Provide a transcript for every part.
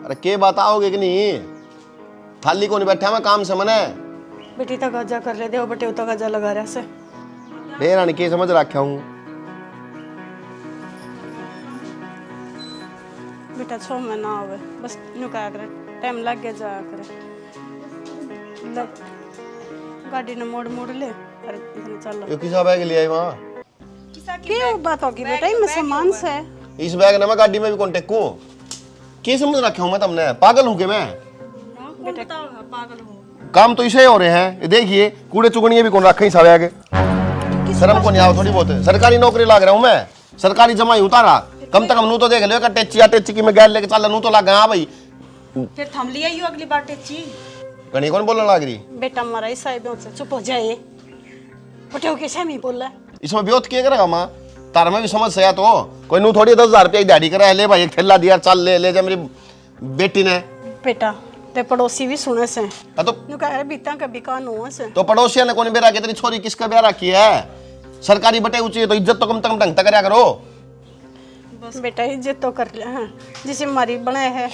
अरे के बताओगे कि नहीं थाली को नहीं बैठा मैं काम से मने बेटी तक गजा कर ले दे बटे उता गजा लगा रहा से बेरा के समझ रखा हूँ बेटा 6 महीना होवे बस नु क्या करे टाइम लग गया जा करे गाड़ी ने मोड़ मोड़ ले अरे इतने चल ये किसा बैग लिया है वहाँ क्या बात होगी बेटा ये सामान से इस बैग ने मैं गाड़ी में भी कांटेक्ट को क्या समझ रखा हूँ मैं तुमने पागल हूँ के मैं बेटा पागल हो काम तो इसे हो रहे हैं ये देखिए कूड़े चुगड़िए भी कौन रखा ही सब आगे शर्म को नहीं आओ थोड़ी बहुत सरकारी नौकरी लाग रहा हूँ मैं सरकारी जमाई उतारा कम तक नू तो देख लियो टेची की मैं गैल लेके चल नू तो लग गया भाई फिर थम लिया यू अगली बार टेची कहीं कौन बोलने लग रही बेटा मरा ही साहिब से चुप हो जाए बटे के सही बोला इसमें ब्योत किया करेगा माँ तार में भी समझ से तो कोई नू थोड़ी 10,000 रुपया की दाढ़ी करा ले भाई एक थैला दिया चल ले जा मेरी बेटी ने बेटा ते पड़ोसी भी सुने से तो नु कह रहे बीता कभी कान हुआ से तो पड़ोसिया ने कौन बेरा के तेरी छोरी किसका ब्याह रखी है सरकारी बटे ऊंची है तो इज्जत तो कम से कम ढंग तक करा करो बेटा इज्जत तो कर ले हैं जिसे हमारी बने है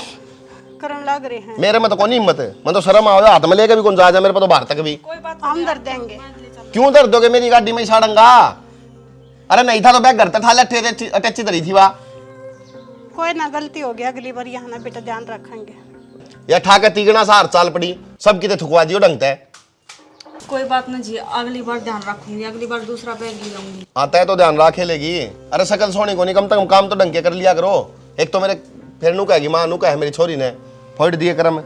करन लग रहे हैं मेरे में तो कौन हिम्मत है मैं तो शर्म आओ हाथ में लेके भी कौन जा मेरे पे तो बाहर तक भी हम दर देंगे क्यों दर्द दोगे मेरी गाड़ी में साड़ंगा अरे नहीं था तो बैग घर तक था अटैची धरी थी वहाँ कोई ना गलती हो गया अगली बार यहाँ ना बेटा ध्यान रखेंगे या ठाके तीगना सा हार चाल पड़ी सब किते थुकवा दियो ढंग से कोई बात नहीं जी अगली बार ध्यान रखूंगी अगली बार दूसरा बैग ले आऊंगी आता है तो ध्यान रखे लेगी अरे सकल सोने को नहीं कम से कम काम तो ढंग के कर लिया करो एक तो मेरे फिर नू कहेगी माँ नू कहे मेरी छोरी ने फोड़ दिए करम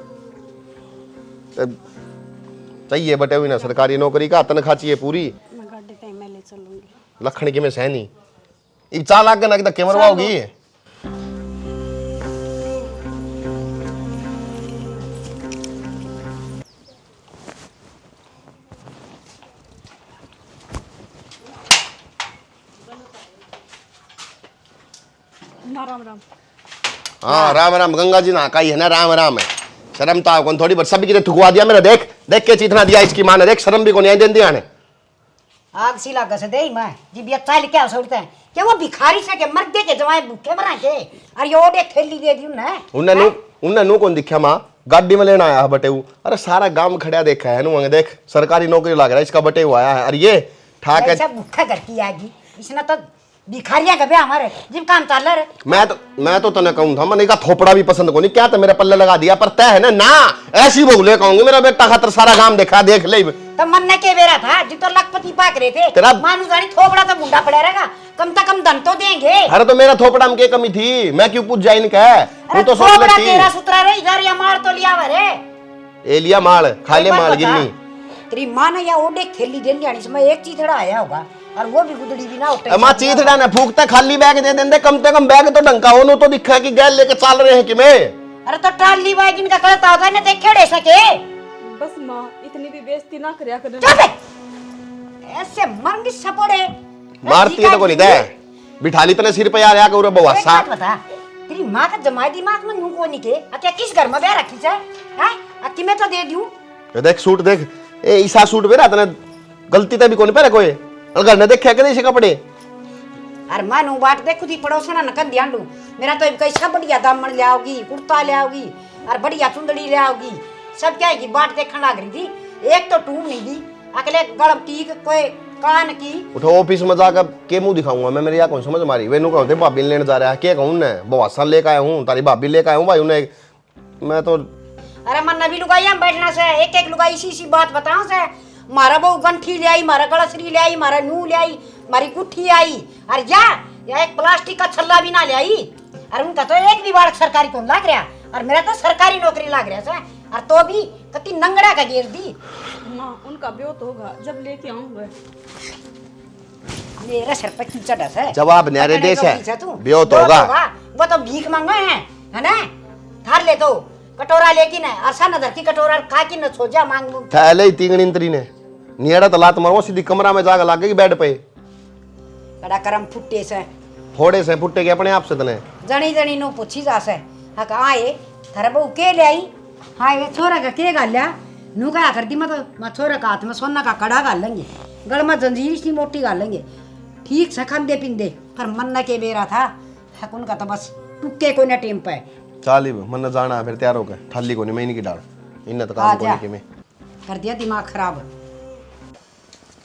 चाहिए बटे हुई ना सरकारी नौकरी का तनख्वाह चाहिए पूरी मैं गाड़ी कहीं मैं ले चलूंगी लखन की में सहनी इब 4 लाख के ना धक्के मरवाओगी राम राम हाँ राम राम गंगा जी ना काई है ना राम राम है शर्म तो कौन थोड़ी बहुत सभी की ठुकवा दिया मेरा देख देख के चीतना दिया इसकी माँ ने देख शर्म भी को नहीं दिया ने आग सी लाग से दे मैं जी भी अच्छा क्या सोचते हैं क्या वो भिखारी से के मर दे के जवाए भूखे मरा के अरे ये ओडे थैली दे दी उन्ने नू कौन दिखा माँ गाड़ी में लेना आया बटे अरे सारा गांव खड़ा देखा है नू देख सरकारी नौकरी लग रहा है इसका बटे हुआ आया है अरे ये ठाक ऐसा भूखा करती आएगी इसने तो भिखारियां का ब्याह हमारे जिम काम चल रहा है मैं तो तने कहूं था मैंने कहा थोपड़ा भी पसंद को नहीं क्या तो मेरे पल्ले लगा दिया पर तय है ना ऐसी बोले कहूंगी मेरा बेटा खातर सारा काम देखा देख ले तो मन ने के बेरा था जी तो लखपति पाक रहे थे तेरा मानू जानी थोपड़ा तो मुंडा पड़ा रहेगा कम से कम धन तो देंगे अरे तो मेरा थोपड़ा में क्या कमी थी मैं क्यों पूछ जाए इनका अरे तो सोच थोपड़ा लेती तेरा सुतरा रही इधर या मार तो लिया रे ए लिया माल खा ले माल गिन्नी तेरी मां ने या ओडे खेली देनी आनी इसमें एक चीज आया होगा और वो भी गुदड़ी भी ना उठे मां चीथड़ा ने फूकता खाली बैग दे देंदे कम से कम बैग तो ढंका हो तो दिखा कि गैल लेके चल रहे हैं कि मैं अरे तो ट्राली बैग इनका करता होगा ना देख खेड़े सके बस माँ इतनी भी बेइज्जती ना करया कर चुप ऐसे मरंगी सपोड़े मारती है तो को नहीं दे बिठाली तने सिर पे यार आके उरे बवासा बता तेरी मां का जमाई दिमाग में नु को नहीं के क्या किस घर में ब्याह रखी है हैं अक्की में तो दे दूं देख सूट देख ए ईसा सूट बेरा तने गलती ते भी कोनी पहले कोई घर ने देखा के कपड़े अरे मानू बाट देखू थी पड़ोसना न कर ध्यान दू मेरा तो कैसा बढ़िया दामन ले आओगी कुर्ता ले आओगी और बढ़िया चुंदड़ी ले आओगी सब क्या है बाट देखने लग रही थी एक तो टूम नहीं दी अगले गलम की कोई कान की उठो ऑफिस में जाकर के मुंह दिखाऊंगा मैं मेरी या कौन समझ मारी वेनू कहते भाभी लेने जा रहा है के कहूं ने बवासा लेके आया हूं तारी भाभी लेके आया हूं भाई उन्हें मैं तो अरे मन नबी लुगाई हम बैठना से एक लुगाई इसी बात बताओ से मारा बहु गंठी ले आई मारा गड़सरी ले आई मारा नू ले आई मारी गुट्ठी आई अरे या एक प्लास्टिक का छल्ला भी ना ले आई अरे उनका तो एक भी बार सरकारी कौन लाग रहा और मेरा तो सरकारी नौकरी लाग रहा है और तो भी कति नंगड़ा का घेर दी माँ उनका ब्योत होगा जब लेके आऊंगा मेरा सर पे कीचड़ है जवाब न्यारे देश है ब्योत होगा वो तो भीख मांगा है ना थार ले तो कटोरा लेकिन है आशा नजर की कटोरा खा की न सोचा मांग थैले ही तीगणी इंतरी ने नियड़ा तो लात मारो सीधी कमरा में जाकर लागे बेड पे कड़ा करम फुट्टे से फोड़े से फुट्टे के अपने आप से तने जणी जणी नो पूछी जासे हा का आए थारे बहु के ले आई हां ये छोरा का के गाल्या नु का करती मैं छोरा का हाथ में सोना का कड़ा गाल लेंगे गल में जंजीर सी मोटी गाल लेंगे ठीक से खांदे पिंदे पर मन न के बेरा था हकुन का तो बस टुक्के को न टेम पे चाली मन जाना फिर तैयार होकर ठाली को नहीं महीने की डाल इन तो काम आजा। को नहीं में कर दिया दिमाग खराब।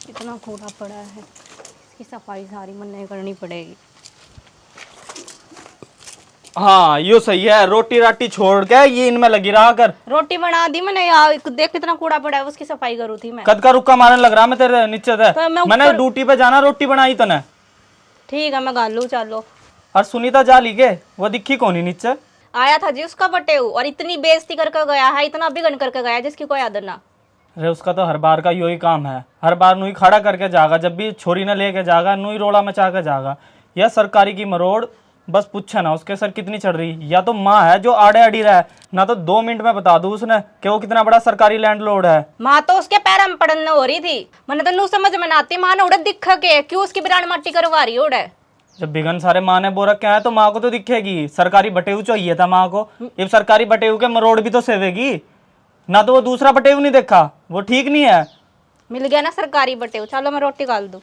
इतना कूड़ा पड़ा है, इसकी सफाई सारी मन नहीं करनी पड़ेगी। हाँ यो सही है, रोटी राटी छोड़ के ये इनमें लगी रहा कर। रोटी बना दी मैंने यार, देख कितना कूड़ा पड़ा है, उसकी सफाई करूँ थी मैं। कद का रुक्का मारने लग रहा मैं तेरे नीचे से। तो मैं मैंने ऊपर- ड्यूटी पे जाना, रोटी बनाई तने। ठीक है मैं गा लूँ, चलो। और सुनीता जा ली के वो दिखी कौन ही नीचे। आया था जी उसका बटेऊ, और इतनी बेइज्जती करके गया है, इतना बिगन करके गया है जिसकी कोई आदत ना। अरे उसका तो हर बार का यही काम है, हर बार नुई खड़ा करके जागा, जब भी छोरी ने लेके जागा नुई रोड़ा मचा के जागा। यह सरकारी की मरोड़ बस पूछे ना उसके सर कितनी चढ़ रही। या तो माँ है जो आड़े अड़ी रहा है ना, तो 2 मिनट में बता दूं उसने कि वो कितना बड़ा सरकारी लैंडलॉर्ड है। माँ तो उसके पैर में पड़ने हो रही थी, मैंने तो नू समझ में ना आती, माँ ने उड़े दिख के क्यों उसकी बिरान माटी करवा रही उड़े। जब बिगन सारे माँ ने बो रखे हैं तो माँ को तो दिखेगी। सरकारी बटेऊ चाहिए था माँ को, ये सरकारी बटेऊ के मरोड़ भी तो सेवेगी ना। तो वो दूसरा बटेऊ नहीं देखा, वो ठीक नहीं है। मिल गया ना सरकारी बटेऊ, चलो मैं रोटी गाल दूँ।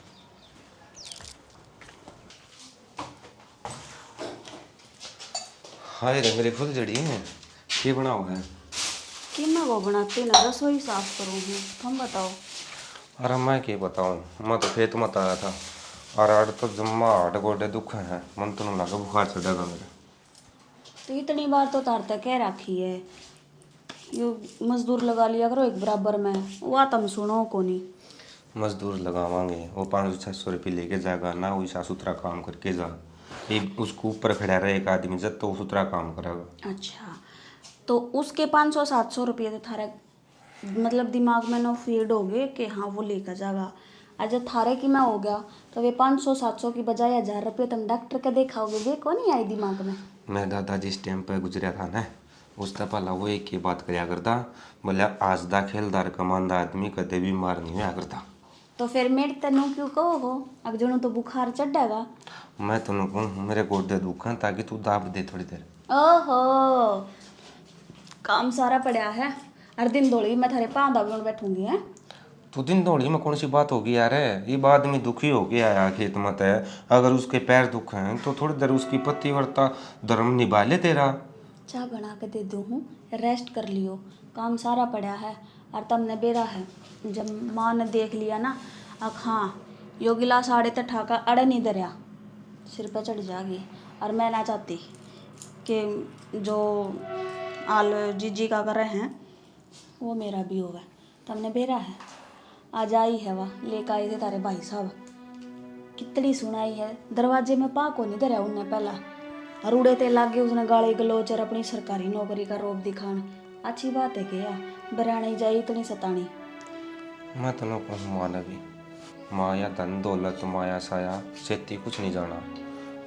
हाय रे मेरी खुद जड़ी है ये बनाओ है कि मैं वो बनाती ना, रसोई साफ करूँगी, तुम बताओ। अरे मैं क्या बताऊँ, मैं तो खेत मत आया था और आड़ तो जम्मा आड़ गोडे दुख है, मन तो नहीं लगा बुखार चढ़ेगा मेरे। तो इतनी बार तो तारते कह रखी है यो मजदूर लगा लिया करो एक बराबर में, वो तुम सुनो को नहीं। मजदूर लगावांगे वो 500-600 रुपये लेके जाएगा ना, वो साफ सुथरा काम करके जा। ये उसको ऊपर खड़ा रहे एक आदमी जब तो वो सुथरा काम करेगा। अच्छा तो उसके 500-700 रुपये तो थारे मतलब दिमाग में ना फीड हो गए कि हाँ वो लेकर जाएगा। आज जब थारे की मैं हो गया तो वे 500-700 की बजाय 1000 रुपये तुम डॉक्टर का देखाओगे, वे कौन नहीं आई दिमाग में। मैं दादा जिस टाइम पर गुजरा था ना उसका पहला वो एक ही बात करया करता, बोला आज दा खेलदार कमानदा आदमी कदे बीमार नहीं हुआ करता। तो फिर मेरे तेनू क्यों कहो हो, अब जणू तो बुखार चढ़ेगा। मैं तेन कहूँ मेरे गोडे दुख हैं ताकि तू दाब दे थोड़ी देर। ओहो काम सारा पड़ा है, हर दिन दौड़ी मैं थारे पाँव दाबने बैठूंगी है। तो दिन दौड़ी में कौन सी बात होगी यार, ये आदमी दुखी हो गया आया खेत मत है, अगर उसके पैर दुख हैं तो थोड़ी देर उसकी पति वर्ता धर्म निभा ले तेरा। चाय बना के दे दूँ हूँ, रेस्ट कर लियो, काम सारा पड़ा है और तुमने बेरा है। जब माँ ने देख लिया ना अब हाँ यो गिलास आड़े तो ठाका अड़े नहीं दरिया सिर पे चढ़ जाएगी। और मैं ना चाहती कि जो आल जीजी का कर रहे हैं वो मेरा भी होगा। तुमने बेरा है, आज आई है वह लेकर आए थे तारे भाई साहब, कितनी सुनाई है, दरवाजे में पा को नहीं धरिया उनने पहला, और उड़े ते लागे उसने गाली गलोच और अपनी सरकारी नौकरी का रोब दिखान। अच्छी बात है क्या बरानी जाई इतनी सतानी। मैं तेनों कहूँ माँ ने भी माया धन दौलत माया साया सेती कुछ नहीं जाना,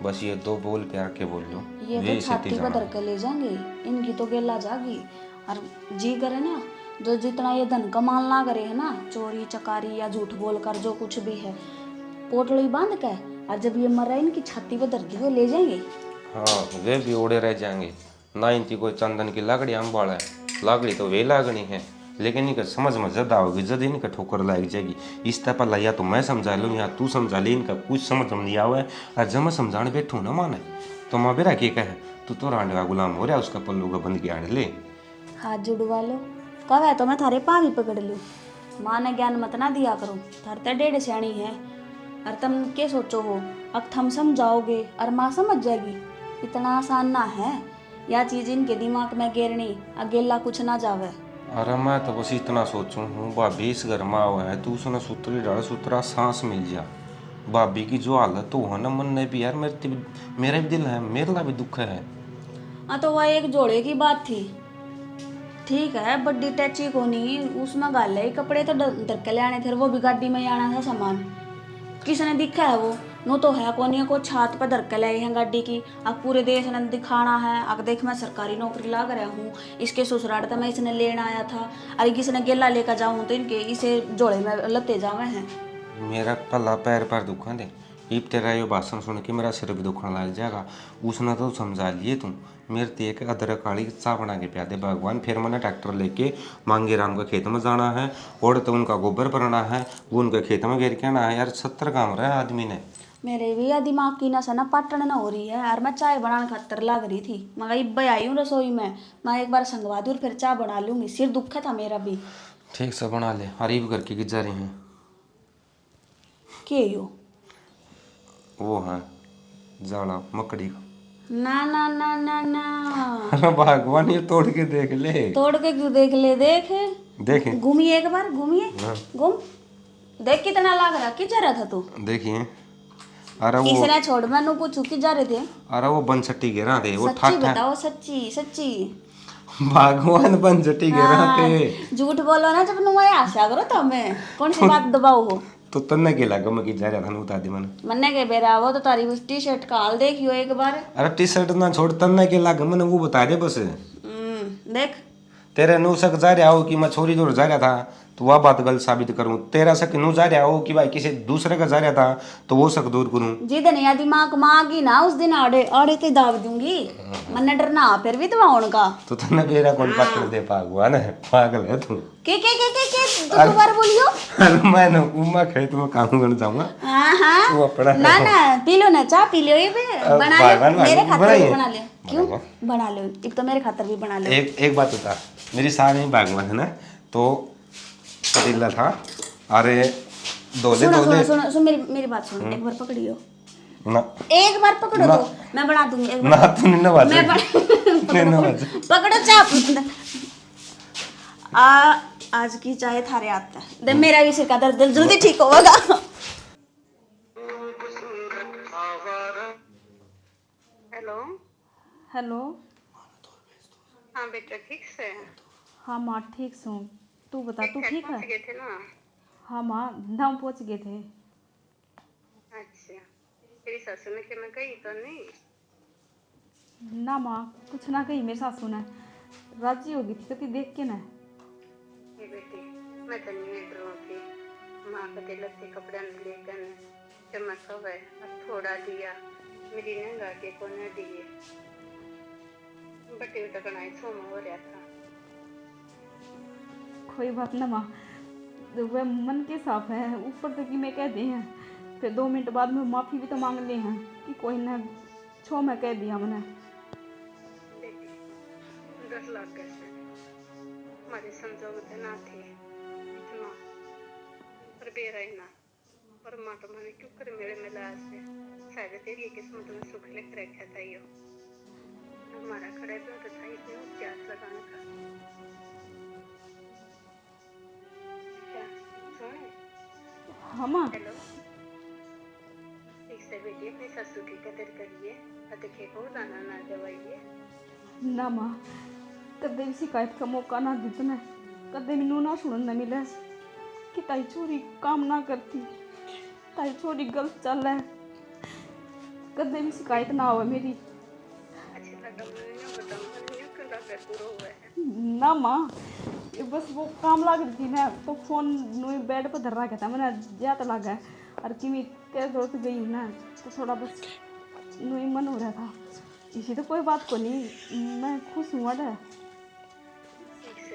बस ये 2 बोल प्यार के बोल लो ये तो छाती पर धर के ले जाएंगे, इनकी तो गेला जागी। और जी करे ना जो जितना ये धन कमाल ना करे है ना, चोरी चकारी या झूठ बोल कर जो कुछ भी है पोटली बांध के, और जब ये मर रहा है इनकी छाती पर धर के वो ले जाएंगे। हाँ वे भी ओढ़े रह जाएंगे ना, इनकी कोई चंदन की लाकड़ी अम्बाड़ा है, लाकड़ी तो वे लागनी है, लेकिन इनका समझ में जद आओगी जद इनका ठोकर लग जाएगी। इस तरह पर या तो मैं समझा लूँ या तू समझा ले, इनका कुछ समझ में नहीं आवा है। और जब मैं समझाने बैठूँ ना माने तो माँ बेरा के कहे तू तो रांड का गुलाम हो रहा है, उसका पल्लू का बंद किया ले हाथ जुड़वा लो, कब है तो मैं थारे पाँव ही पकड़ लूँ। माँ ने ज्ञान मत ना दिया करो, थारते 1.5 सियाणी है। और तुम क्या सोचो हो अब थम समझाओगे और माँ समझ जाएगी, इतना आसान ना है यह चीज़ इनके दिमाग में गेरनी, अकेला कुछ ना जावे। अरे मैं तो बस इतना सोचूं हूँ भाभी इस घर में हुआ है तू उसने सूत्री डाल सूत्रा सांस मिल जा। भाभी की जो हालत हो ना मन ने भी यार मेरा भी दिल है, मेरा भी दुख है। हाँ तो वह एक जोड़े की बात थी, ठीक है बड्डी टैची को नहीं उसमें गाल है, कपड़े तो धर के ले आने थे, वो भी गाड़ी में ही आना था सामान, किसने दिखा है वो नो तो है कोनी को छात पर धर के लाए हैं गाड़ी की। अब पूरे देश ने दिखाना है, अब देख मैं सरकारी नौकरी लाग रहा हूँ, इसके ससुराल तो मैं इसने लेना आया था, अरे किसी ने गेला लेकर जाऊँ तो इनके इसे जोड़े में लते जावे हैं। मेरा पल्ला पैर पर दुखा दे, इब तेरा ये भाषण सुन के मेरा सिर भी दुखने लग जाएगा। उसने तो समझा लिए तुम मेरे ते एक अदरक काली चाय बना के पिया दे भगवान। फिर मैंने ट्रैक्टर लेके मांगे राम के खेत में जाना है और तो उनका गोबर भरना है, वो उनके खेत में गिर के आना है यार। 70 काम रहा है आदमी ने, मेरे भी या दिमाग की नस है ना पाटन ना हो रही है। और मैं चाय बनाने खातर लग रही थी, मैं इब्बे आई हूँ रसोई में, मैं एक बार संगवा दूँ और फिर चाय बना लूंगी। सिर दुखा था मेरा भी। ठीक से बना ले, हरीब करके गिजा रही हैं के यो वो है जाड़ा मकड़ी का। ना ना ना ना ना, भगवान ये तोड़ के देख ले। तोड़ के क्यों देख ले, देख देखे घूमिए एक बार, घूमिए घूम, देख कितना लग रहा। कि जा रहा था तू? देखिए। अरे वो किसने छोड़, मैंने पूछू कि जा रहे थे? अरे वो बनछटी गिरा थे वो सच्ची ठाक बताओ, सच्ची सच्ची। भगवान बनछटी गिरा थे। झूठ बोलो ना, जब नुआ आशा करो तो मैं कौन सी बात दबाओ हो। तो तन्ने के लगा मैं की जा रहा था उतार दी मैंने। मन्ने के बेरा वो तो तारी उस टी शर्ट का हाल देखियो एक बार। अरे टी शर्ट ना छोड़, तन्ने के लगा मैंने वो बता दे बस। देख तेरे नु शक जा रहा हो कि मैं छोरी दूर जा रहा था तो वह बात गलत साबित करूं। तेरा शक नु जा रहा हो कि भाई किसी दूसरे का जा रहा था तो वो शक दूर करूं। जिदन या दिमाग मांगी ना उस दिन आड़े आड़े ते दाव दूंगी। मन्ने डरना फिर भी दवा उनका। तो तन्ने मेरा कौन पकड़ दे भगवान है, पागल है तू। के तू दोबारा बोलियो। अरे मैं न उमा खेत में काम करने जाऊंगा। हां हां तू अपना ना ना पी लो ना, चाय पी लो। ये भी बना ले मेरे खातिर भी बना ले। क्यों बना लो, एक तो मेरे खातिर भी बना ले। एक बात बता, मेरी सास में बागवान है ना तो पतीला था। अरे दोले सुनो दोले सुनो सुनो मेरी बात सुनो, एक बार पकड़ियो ना, एक बार पकड़ो तो मैं बना दूंगी। एक बार ना तू नहीं ना बाजे मैं पकड़ो चाप। आज की चाय थारे आता है दे, मेरा भी सिर का दर्द जल्दी ठीक होगा। Hello hello. हाँ बेटा ठीक से? हाँ माँ ठीक हूँ, तू बता तू ठीक है? पहुंच गए थे ना? हाँ माँ धाम पहुँच गए थे। अच्छा, तेरी सासू ने क्या कही तो नहीं? ना माँ कुछ ना कही, मेरी सासू ने राजी होगी थी कभी देख के ना। ये बेटी मैं तो नहीं डरो थी, माँ का दिल से कपड़ा लेकर चमक हुआ अब थोड़ा दिया मेरी नंगा के को न दिए बटे टकनाई सोम हो रहा था। कोई बात ना माँ, वह मन के साफ है, ऊपर तक ही मैं कह दी हैं, फिर 2 मिनट बाद में माफ़ी भी तो मांग ली हैं कि कोई ना छो मैं कह दिया मैंने। बेटी 10 लाख कैसे हमारे समझौते ना थे इतना पर बेरा ही ना पर माँ तो मैंने क्यों कर मेरे मिला से शायद तेरी किस्मत में सुख लिख रखा था यो हमारा खड़े तो था इसे प्यास लगाने का। क्या सुने? हाँ माँ। हेलो, ठीक से बेटी अपनी ससुर की कदर करिए और देखे को दाना ना दवाइए। ना माँ कदे भी शिकायत का मौका ना दी तुम्हें, कदे मैनू ना सुनने न मिले कि ताई छोरी काम ना करती, ताई छोरी गलत चल है, कदे भी शिकायत ना हो मेरी। ना माँ ये बस वो काम लग रही थी ना तो फोन नुई बेड पर धर रखा था मैंने ज्यादा लगा है और कि मैं तेज दोस्त गई हूँ ना तो थोड़ा बस नुई मन हो रहा था, इसी तो कोई बात को नहीं, मैं खुश हूँ। अरे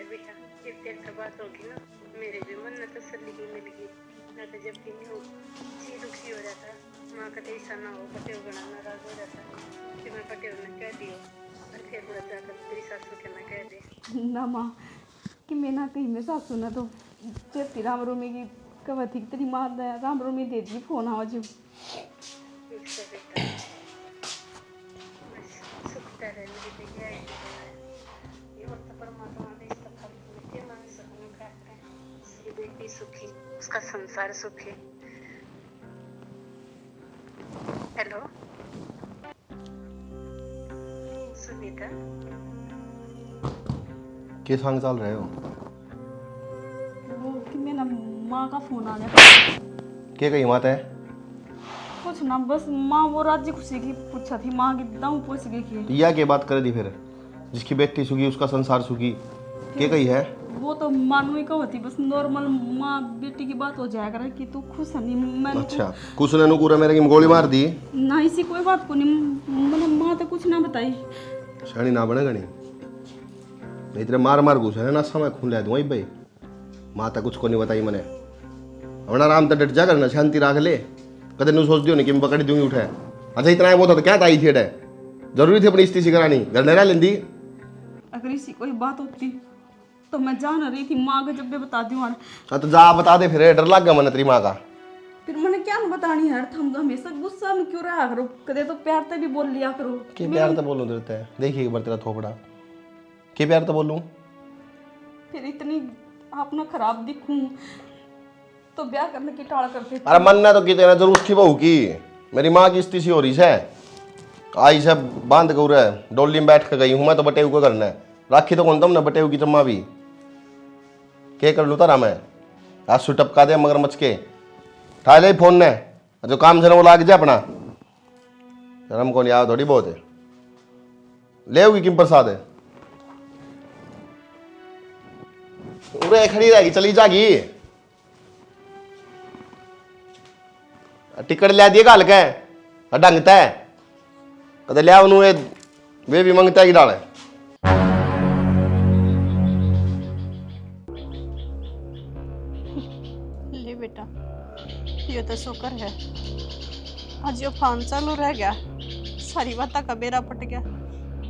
बेटा ये देर का बात होगी ना मेरे भी मन में तसल्ली ही मिल गई ना तो जब भी नहीं जी दुखी हो जाता माँ का ऐसा ना हो पटेव बना नाराज हो जाता कि मैं पटेव ने कह दियो और फिर बुरा जाकर तेरी सासू के मैं कह दे ना माँ कि मैं ना कहीं मैं सासू ना तो चेती राम रोमी की कब थी तेरी माँ राम रोमी दे दी फोन आवाज बेटा सुखता रहे मेरी बेटिया ये वक्त परमात्मा ने इस तक के मन सुखने का है बेटी सुखी उसका संसार सुखी। हेलो सुनीता किस हाल चल रहे हो? वो कि मेरा माँ का फोन आ गया। क्या कही बात है? कुछ ना बस माँ वो राज्य खुशी की पूछा थी, माँ की दाऊ पूछ गई थी। या क्या बात कर दी फिर? जिसकी बेटी सुखी उसका संसार सुखी, क्या कही है? वो तो मानू ही कहती बस नॉर्मल माँ बेटी की बात हो जाया करे कि तू खुश है नहीं मैं। अच्छा कुछ ने नुकुरा मेरे की गोली मार दी ना, इसी कोई बात को नहीं मैंने माँ तो कुछ ना बताई। शानी ना बने गणी नहीं तेरे मार मार घुस है ना समय खून ले दूँ भाई, माँ तो कुछ को नहीं बताई मैंने अपना आराम तो डट जा करना शांति राख ले कदे नु सोच दियो नहीं कि मैं पकड़ दूंगी उठे। अच्छा इतना है वो तो क्या ताई थी डे जरूरी थी अपनी स्थिति करानी घर लेना लेंदी। अगर इसी कोई बात होती तो मैं जा ना रही थी माँ को जब भी बता दी वहाँ। हाँ तो जा बता दे फिर डर लग गया मन तेरी माँ का। फिर मैंने क्या बतानी है हम तो हमेशा गुस्सा में क्यों रहा करो कदे तो प्यार से भी बोल लिया करो। के प्यार तो बोलूं देते है देखिए एक बार तेरा थोपड़ा के प्यार तो बोलूं फिर इतनी आप ना खराब दिखूं तो ब्याह करने की टाल करते। अरे मन ने तो की तेरा जरूर थी बहू की मेरी माँ की स्थिति हो रही है आई से बांध कर उरे डोली में बैठ के गई हूँ मैं तो बटेऊ को करना है राखी तो कौन तुम ना बटेऊ की चम्मा भी के कर लू तारा मैं आज सु टपका दे मगर मच के ठा ले फोन ने जो काम से वो लाग जाए अपना शर्म को नहीं आया थोड़ी बहुत है ले होगी किम प्रसाद है उरे खड़ी रहेगी चली जागी टिकट लिया दिए गाल के ढंगता है कदे लिया उन्होंने वे भी मंगता है कि डाले ले बेटा ये तो शुक्र है आज यो फोन चालू रह गया सारी बात का बेरा पट गया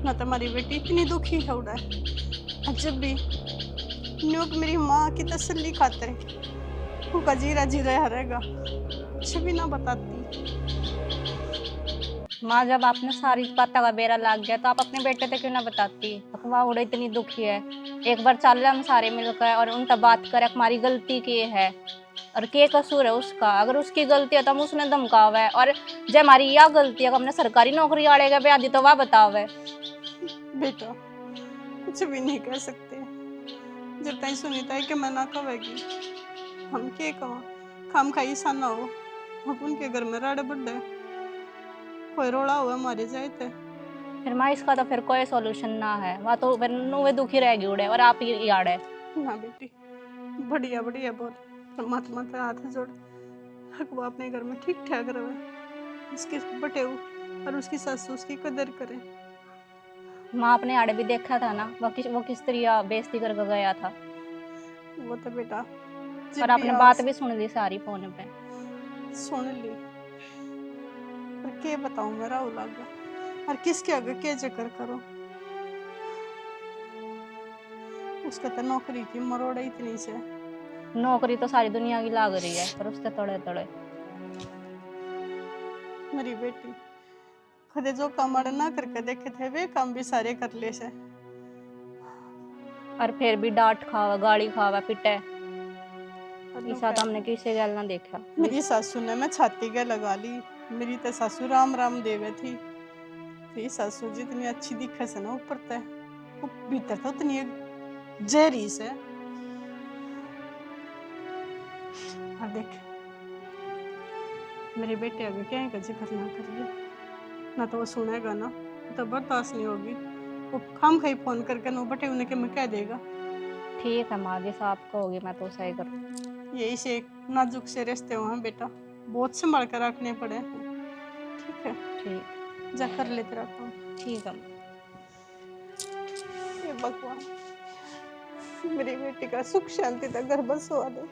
ना तुम्हारी बेटी इतनी दुखी है उड़ा जब भी न्यूक मेरी माँ की तसल्ली खातिर उसका जीरा जीरा रहेगा कुछ भी ना बताती। माँ जब आपने सारी बातों का बेरा लाग गया तो आप अपने बेटे से क्यों ना बताती। अखवा उड़े इतनी दुखी है एक बार चल रहे हम सारे मिलकर और उनका बात करें हमारी गलती की है और के कसूर है उसका। अगर उसकी गलती है तो हम उसने धमकावा है और जब हमारी यह गलती है कि हमने सरकारी नौकरी आड़ेगा ब्याह तो वह बतावे। बेटा कुछ भी नहीं कह सकते जब तक सुनीता है कि मैं ना कहेगी हम के कहा खाम खाई सा ना हो अब उनके घर में राड़े बड्डे कोई रोड़ा हुआ मारे जाए थे फिर माँ इसका तो फिर कोई सॉल्यूशन ना है वह तो फिर नुए दुखी रहेगी उड़े और आप ही आड़े ना बेटी बढ़िया बढ़िया बहुत परमात्मा से हाथ जोड़ वो अपने घर में ठीक ठाक रहे उसके बटेऊ और उसकी सासू उसकी कदर करे। माँ अपने आड़े भी देखा था ना वो किस तरह बेइज्जती करके गया था वो तो बेटा और आपने बात भी सुन ली सारी फोन पे सुन ली पर के बताऊं मेरा लगा और किसके आगे के जिक्र करो उसका तो नौकरी की मरोड़ इतनी से नौकरी तो सारी दुनिया की लाग रही है पर उसके तड़े तड़े मेरी बेटी खुद जो काम ना करके देखे थे वे काम भी सारे कर ले से और फिर भी डांट खावा गाली खावा पिटे ऐसा तो हमने किसी गल ना देखा। मेरी सासू ने मैं छाती के लगा ली मेरी तो सासू राम राम देवे थी तेरी सासू जितनी अच्छी दिखे से ना ऊपर तय वो भीतर तो उतनी जहरी से और देख मेरे बेटे अभी क्या है जिक्र ना करिए ना तो वो सुनेगा ना तो बर्दाश्त नहीं होगी वो खाम खाई फोन करके ना बटे उन्हें के मैं कह देगा। ठीक है माँ जैसा आपको होगी मैं तो सही करूँ यही से नाजुक से रिश्ते हुए हैं बेटा बहुत संभाल कर रखने पड़े ठीक है ठीक जा कर ले तेरा काम। ठीक है ये भगवान मेरी बेटी का सुख शांति तक घर बसवा दे।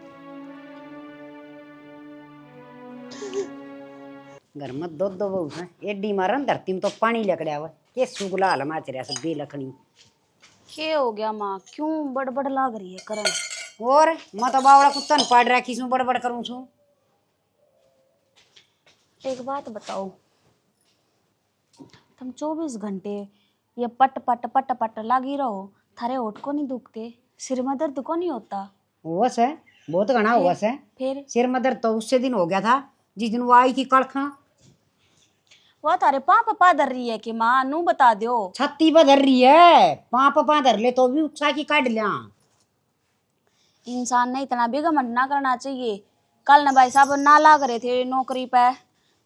घर में दो दो बहू हैं एडी मारन धरती में तो पानी लकड़ा हुआ ये सुगला हलमाच रहा सब बेलखनी के हो गया माँ क्यों बड़बड़ लाग रही है करन और मैं तो बावड़ा कुत्ता न पाड़ रखी छू बड़बड़ करूं छू। एक बात बताओ तुम 24 घंटे ये पट पट पट पट लागी रहो थारे होठ को नहीं दुखते सिर में दर्द को नहीं होता। हुआ से बहुत घना हुआ से फिर सिर में दर्द तो उससे दिन हो गया था जिस दिन वो आई थी कड़खा वो तारे पापा धर रही है कि माँ नू बता दो छत्ती पर धर रही है पापा धर ले तो भी उत्साह की काट लिया। इंसान ने इतना भी घमंड ना करना चाहिए। कल न भाई साहब ना लाग रहे थे नौकरी पे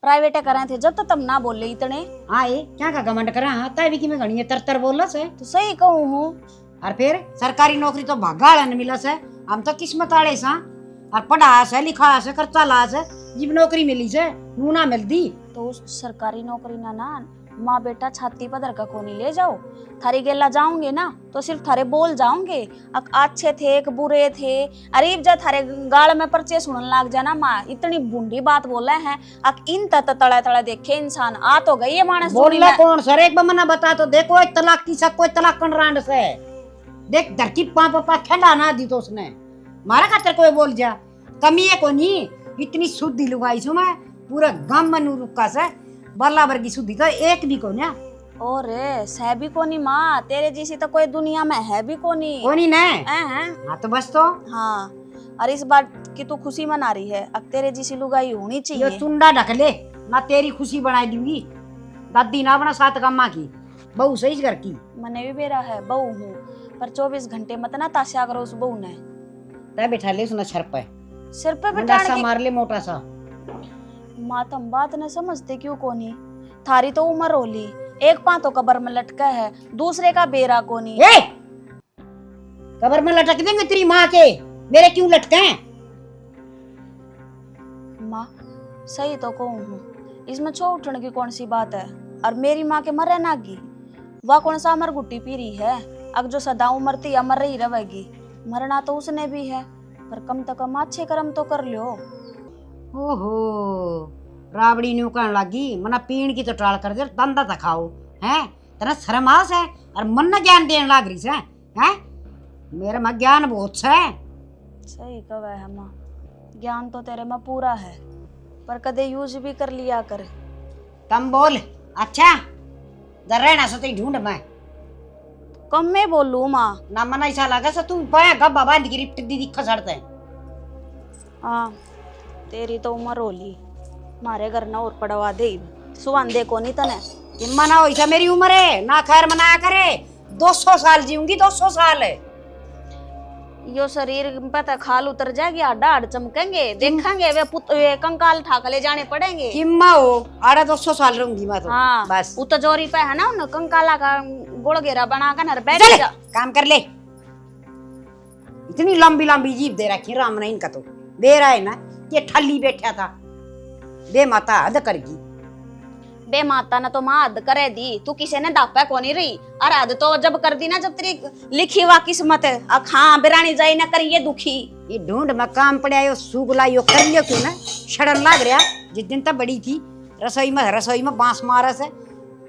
प्राइवेट कर रहे थे जब तो तुम ना बोल रहे इतने आए क्या का घमंड करा हाँ तभी कि मैं घनी तर बोल से तो सही कहूँ हूँ और फिर सरकारी नौकरी तो भागा न मिला से हम तो किस्मत आड़े सा और पढ़ा से लिखा से खर्चा ला से जब नौकरी मिली से नू ना मिलती तो उस सरकारी नौकरी ना माँ बेटा छाती पर धर का कोनी ले जाओ, थारी गेला जाऊंगे ना तो सिर्फ थारे बोल जाऊंगे, अक अच्छे थे एक बुरे थे, अरे जब थारे गाल में पर्चे सुनन लाग जाना माँ इतनी बूंदी बात बोले हैं, अक इन तड़े तड़े देखे इंसान आ तो गई है मानस बोला कौन सर एक मना बता तो देखो, एक तलाक की सब कोई तलाक कन रांड से देख धरती पापा खेला ना दी तो उसने मारा खातर कोई बोल जा कमी है कोनी, इतनी शुद्धि लुगाई छू मैं पूरा गम मनु रुका से बल्ला वर्गी शुद्धि तो एक भी को ना और सह भी कोनी माँ, तेरे जैसी तो कोई दुनिया में है भी कोनी कोनी ने हैं। हाँ तो बस तो हाँ, और इस बात की तू खुशी मना रही है, अब तेरे जैसी लुगाई होनी ये चाहिए। चुंडा ढक ले ना, तेरी खुशी बनाई दूंगी दादी ना बना सात कम्मा की बहू सही घर की। मने भी बेरा है बहू हूँ, पर 24 घंटे मत ना ताशा करो उस बहू ने। तय बैठा ले उसने सर पे सिर पे मुंडा सा बिठाने मार ले मोटा सा। माँ तुम बात न समझते क्यों कोनी, थारी तो उम्र होली, एक पाँ तो कबर में लटका है, दूसरे का बेरा कोनी। ए! कबर में लटक देंगे तेरी माँ के, मेरे क्यों लटके हैं? माँ सही तो कहूँ हूँ, इसमें छो उठने की कौन सी बात है, और मेरी माँ के मरे नागी वह कौन सा अमर गुट्टी पी रही है, अग जो सदा उमरती अमर रही रहेगी, मरना तो उसने भी है, पर कम तो कम अच्छे कर्म तो कर लो। ओहो राबड़ी न्यू कहने लगी मना पीण की तो टाल कर दे, दंदा तो खाओ हैं, तेरा शर्मास है और मन न ज्ञान देने लाग रही से हैं, मेरे में ज्ञान बहुत है। सही कहा है माँ, ज्ञान तो तेरे में पूरा है, पर कदे यूज भी कर लिया कर। कम बोल अच्छा, जर रहना सो ढूंढ मैं कम में बोलू माँ। ना मना ऐसा लगा सा तू पाया गब्बा बांध के रिप्ट दी दिखा सड़ते हैं। हाँ तेरी तो उम्र होली, मारे घर ना और पड़वा दे सुवन दे को नहीं तने। ये मना हो ऐसा मेरी उम्र है ना, खैर मनाया करे 200 साल जीऊंगी 200 साल है। यो शरीर पता खाल उतर जाएगी, हड्डा हड्ड चमकेंगे, देखेंगे वे कंकाल ठाक ले जाने पड़ेंगे। किम्मा हो आड़ा 200 साल रहूंगी मैं तो। हाँ बस उत जोरी पे है ना उन कंकाला का गोड़ घेरा बना कर नर बैठ चल जा। काम कर ले, इतनी लंबी लंबी जीभ दे रखी राम ने इनका तो दे रहा है ना, ये ठल्ली बैठा था बे माता हद करगी। बे माता ने तो माँ हद करे दी, तू किसी ने दापा कोनी रही, और हद तो जब कर दी ना जब तेरी लिखी हुआ किस्मत है, हाँ बिरानी जाई ना करिए दुखी। ये ढूंढ में काम पड़ा यो सुगला यो कर लियो क्यों ना, शरण लाग रहा जिस दिन तक बड़ी थी रसोई में बांस मारा से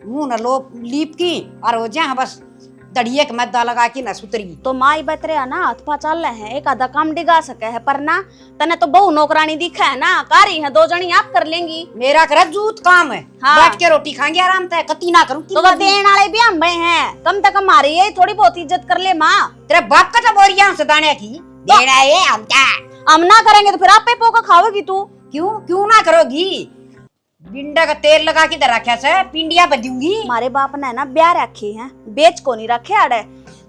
मुंह न लोप लीप की और हो जा बस दड़िए के मैदा लगा की न सुतरी। तो माई बत रहा ना हाथ पा चल रहे हैं, एक आधा काम डिगा सके है, पर ना तने तो बहु नौकरानी दिखा है ना, कारी है दो जनी आप कर लेंगी। मेरा कर जूत काम है, हाँ। बैठ के रोटी खाएंगे आराम से, कती ना करूं तो वो देने वाले भी हम हैं, कम से कम हमारी ये थोड़ी बहुत इज्जत कर ले माँ। तेरे बाप का तो बोरिया हमसे दाने की देना है हम क्या हम ना करेंगे तो फिर आप पे पोका खाओगी तू। क्यों ना करोगी, बिंडा का तेल लगा के दे रखा से पिंडिया बजूंगी। हमारे बाप ने ना ब्याह रखे हैं, बेच को नहीं रखे अड़े।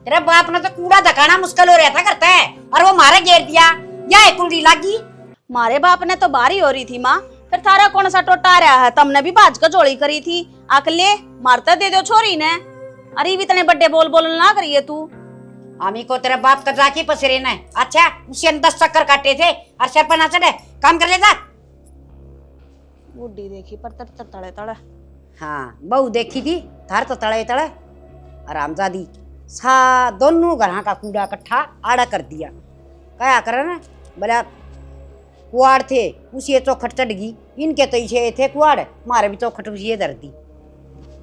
तेरे बाप ने तो कूड़ा धकाना मुश्किल हो रहा था करता है, और वो मारे घेर दिया या कुड़ी लागी। हमारे बाप ने तो बारी हो रही थी माँ, फिर थारा कौन सा टोटा रहा है, तुमने भी बाज का जोड़ी करी थी, अकले मारता दे दो छोरी ने। अरे भी इतने बड़े बोल ना करिए तू। आमी को तेरा बाप का जाके पसरे ना, अच्छा उसे 10 चक्कर काटे थे और सर पर ना चढ़े, काम कर लेता। बुढ़ी देखी पर तड़े तड़े। हाँ बहू देखी थी थार तो तड़े तड़े, आरामजादी सा दोनों घर का कूड़ा इकट्ठा आड़ा कर दिया। क्या करे ना बोला कुआड़ थे उसी चौखट चढ़ गई, इनके तो इसे थे कुआड़, मारे भी चौखट उसी धर दी।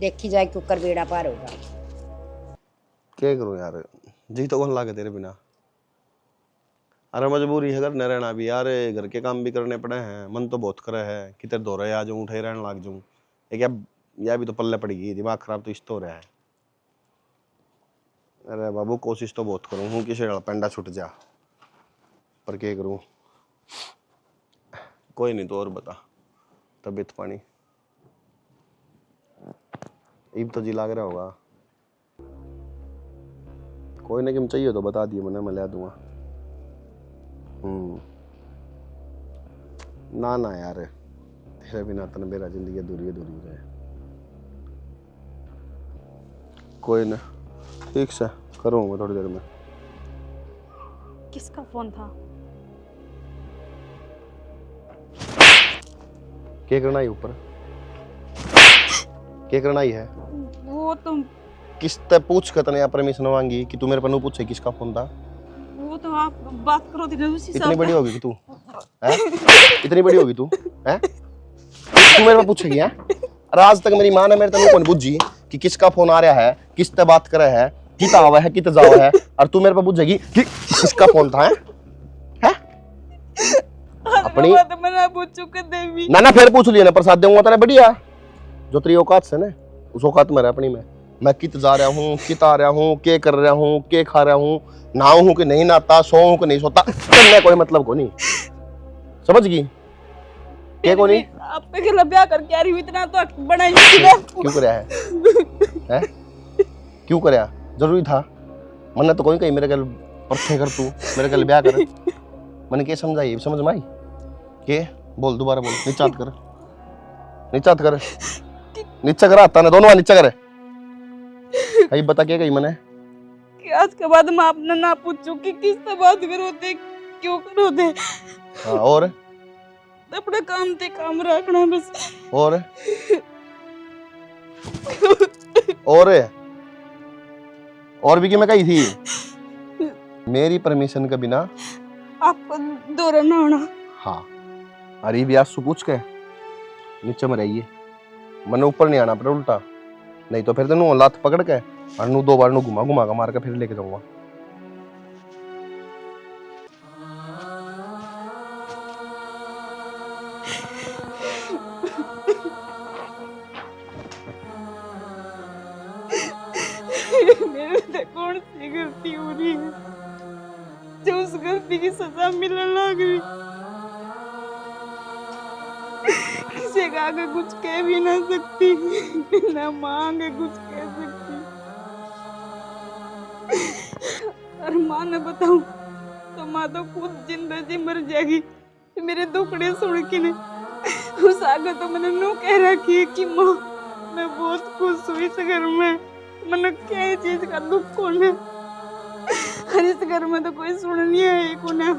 देखी जाए कुकर बेड़ा पार होगा। क्या करूं यार, जी तो कौन लागे तेरे बिना। अरे मजबूरी है घर न रहना भी यार, घर के काम भी करने पड़े हैं, मन तो बहुत करे है कि तेरे दो रहे आ जाऊं उठे रहने लग जाऊं, एक या भी तो पल्ले पड़ेगी, दिमाग खराब तो इस तो हो रहा है। अरे बाबू कोशिश तो बहुत करूं हूँ किसी पेंडा छूट जा, पर क्या करूं। कोई नहीं तो और बता तबीयत पानी ईब तो जी लाग रहा होगा। कोई ना कि चाहिए तो बता दिए मैंने, मैं ले दूंगा। ना यार तेरे बिना तो मेरा जिंदगी अधूरी रहे। कोई ना ठीक से करूँगा थोड़ी देर में। किसका फोन था? क्या करना है ऊपर? क्या करना ही है? वो तो किस ते पूछ कर तने परमिशन मांगी कि तू मेरे पर नू पूछे किसका फोन था? वो तो आप बात करो थी ना उसी इतनी बड़ी होगी कि तू हैं? इतनी बड़ी होगी तू हैं? तू मेरे पर पूछेगी हैं? और आज तक मेरी माँ ने मेरे तक कौन पूछी कि किसका फोन आ रहा है, किस ते बात कर रहा है, कितना आवा है, कितना जावा है, और तू मेरे पर पूछेगी कि किसका फोन था? हैं? अपनी मैंने पूछू के देवी ना फिर पूछ लिया ना, प्रसाद दूंगा तेरे बढ़िया जो तेरी औकात से ना, उस औकात में रह अपनी में। मैं कित जा रहा हूँ, कित आ रहा हूँ, के कर रहा हूँ, के खा रहा हूँ, नहाऊं हूँ कि नहीं नहाता, सोऊं कि नहीं सोता, करने कोई मतलब को नहीं। समझ गई? के को नहीं? आप पे के ब्याह करके आ रही हूँ, इतना तो बड़ा क्यों कराया है? हैं? क्यों कराया? जरूरी था? मैंने तो कोई कही मेरे गल परखे कर, तू मेरे गल ब्याह कर। मैंने क्या समझाई, समझ में आई? के बोल, दोबारा बोल, नीचा कर, नीचा कर, नीचा करा आता ना, दोनों नीचा करे। कहीं बता क्या कही मैंने कि आज के बाद मैं आपने ना पूछू कि किस से बात करो थे, क्यों करो थे। हाँ, और अपने काम ते काम रखना बस। और भी कि मैं कही थी मेरी परमिशन के बिना आपको दौरा ना आना। हाँ, अरे भी आज पूछ के नीचे में रहिए, मैंने ऊपर नहीं आना पर उल्टा, नहीं तो फिर तेनू लात पकड़ के और नू 2 बार नू घुमा घुमा के मार के फिर लेके जाऊंगा। मेरे से कौन सी गलती हो रही है जो उस गलती की सजा मिलने लग रही। किसी का आगे कुछ कह भी ना सकती, ना मांगे कुछ कह सकती। और माँ ने बताऊं तो माँ तो खुद जिंदा जी मर जाएगी मेरे दुखड़े सुन के ने। उस आगे तो मैंने नो कह रखी है कि माँ मैं बहुत खुश हुई इस घर में, मैंने क्या चीज का दुख होना, और इस घर में तो कोई सुन नहीं है एक उन्हें।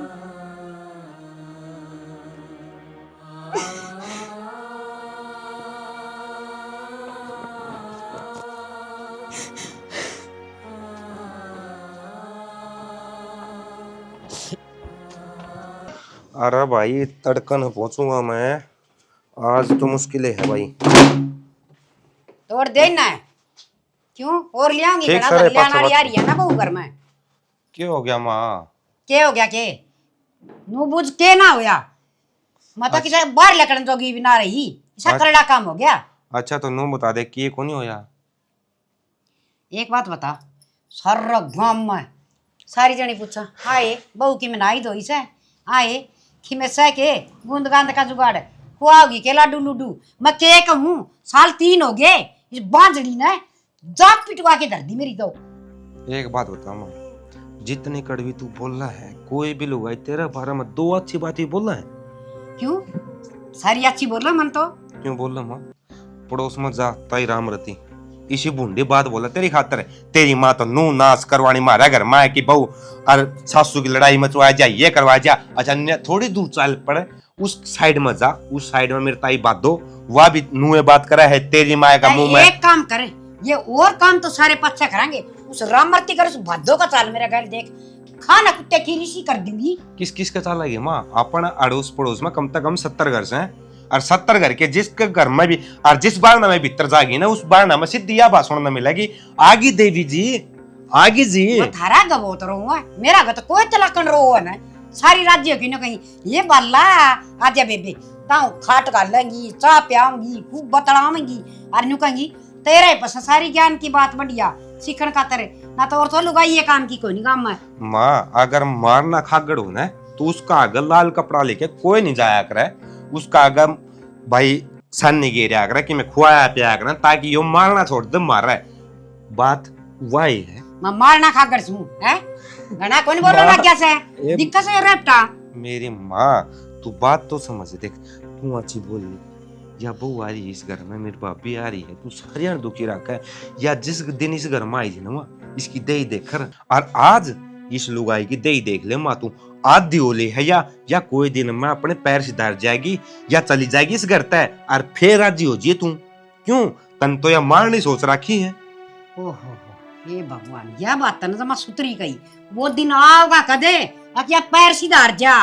अरे भाई तड़कन पहुंचूंगा मैं, आज तो मुश्किल है भाई। तोड़ देना है क्यों? और ले आऊंगी ठीक घड़ा सर, भर ले आना पाँच आ रही है ना बहू घर में। क्या हो गया माँ? के हो गया के? नू बुझ के ना होया, मतलब कि बाहर लकड़न जोगी भी ना रही, ऐसा करड़ा काम हो गया। अच्छा तो नू बता दे कि को नहीं होया। एक बात बता, सारा गांव में सारी जनी पूछा आए बहू की मैं नहाई धोई से आए कि मैं सह के बूंद गांद का जुगाड़ खुआओगी के लाडू लूडू। मैं के कहूँ साल 3 हो गए इस बांझड़ी ने जात पिटवा के धर दी मेरी। तो एक बात बता माँ, जितनी कड़वी तू बोल रहा है, कोई भी लोग तेरे बारे में 2 अच्छी बात ही बोल रहा है। क्यों सारी अच्छी बोल रहा मन? तो क्यों बोल रहा माँ? पड़ोस में जा ताई राम रती इसी बूंदी बात बोला तेरी खातर। तेरी माँ तो नू नाच करवानी मारा घर माँ की बहू और सासू की लड़ाई मचवाया जा, ये करवाया जा। अच्छा थोड़ी दूर चल पड़े उस साइड में जा, उस साइड में मेरी ताई बात दो, वह भी नूए बात करा है तेरी माँ का मुंह में। एक काम करे, ये और काम तो सारे पच्चा कराएंगे, उस राममूर्ति कर उस भादो का चाल मेरा घर देख, खाना कुत्ते की ऋषि कर दूंगी। किस किस का चाल है माँ? अपन अड़ोस पड़ोस में कम से कम 70 घर से, और 70 घर के जिसके घर में भी और जिस बारना में भीतर जाएगी ना, उस बारना में सीधी यह भाषण में मिलेगी, आगी देवी जी, आगी जी। थारा गबो तो रहूंगा, मेरा घर तो कोई तलाकन रो है ना, सारी राज्य की ना कहीं ये बाला आजा बेबे ताऊ खाट कर लेंगी, चाय पियाऊंगी, खूब बतलाऊंगी, और न्यू कहेंगी तेरे पास सारी ज्ञान की बात बढ़िया सीखन का तेरे ना, तो और तो लुगाई ये काम की कोई नहीं काम है। माँ अगर मारना खागड़ हो ना तो उसका आगे लाल कपड़ा लेके कोई नहीं जाया करे, उसका आगे भाई सन नहीं गिरा करे कि मैं खुआया पिया करे, ताकि यो मारना छोड़ दे मार रहा है। बात वही है, मैं मारना खाकर सू है घना कौन बोल रहा क्या से दिक्कत से रेपटा। मेरी माँ तू बात तो समझ, देख तू अच्छी बोल रही या बहू आ रही है इस घर में, मेरी भाभी आ रही है, तू सारिया दुखी रखा है, या जिस दिन इस घर में आई थी ना वहाँ इसकी दही देख कर, और आज इस लुगाई की दही देख ले माँ तू, आधी होली है या कोई दिन में अपने पैर से धर जाएगी या चली जाएगी इस घर तय, और फिर राजी हो जी तू। क्यों? तन तो या मारनी सोच रखी है। ओहो ये भगवान, यह बात तन जमा सुतरी गई। वो दिन आओगा कदे क्या पैर सीधा जा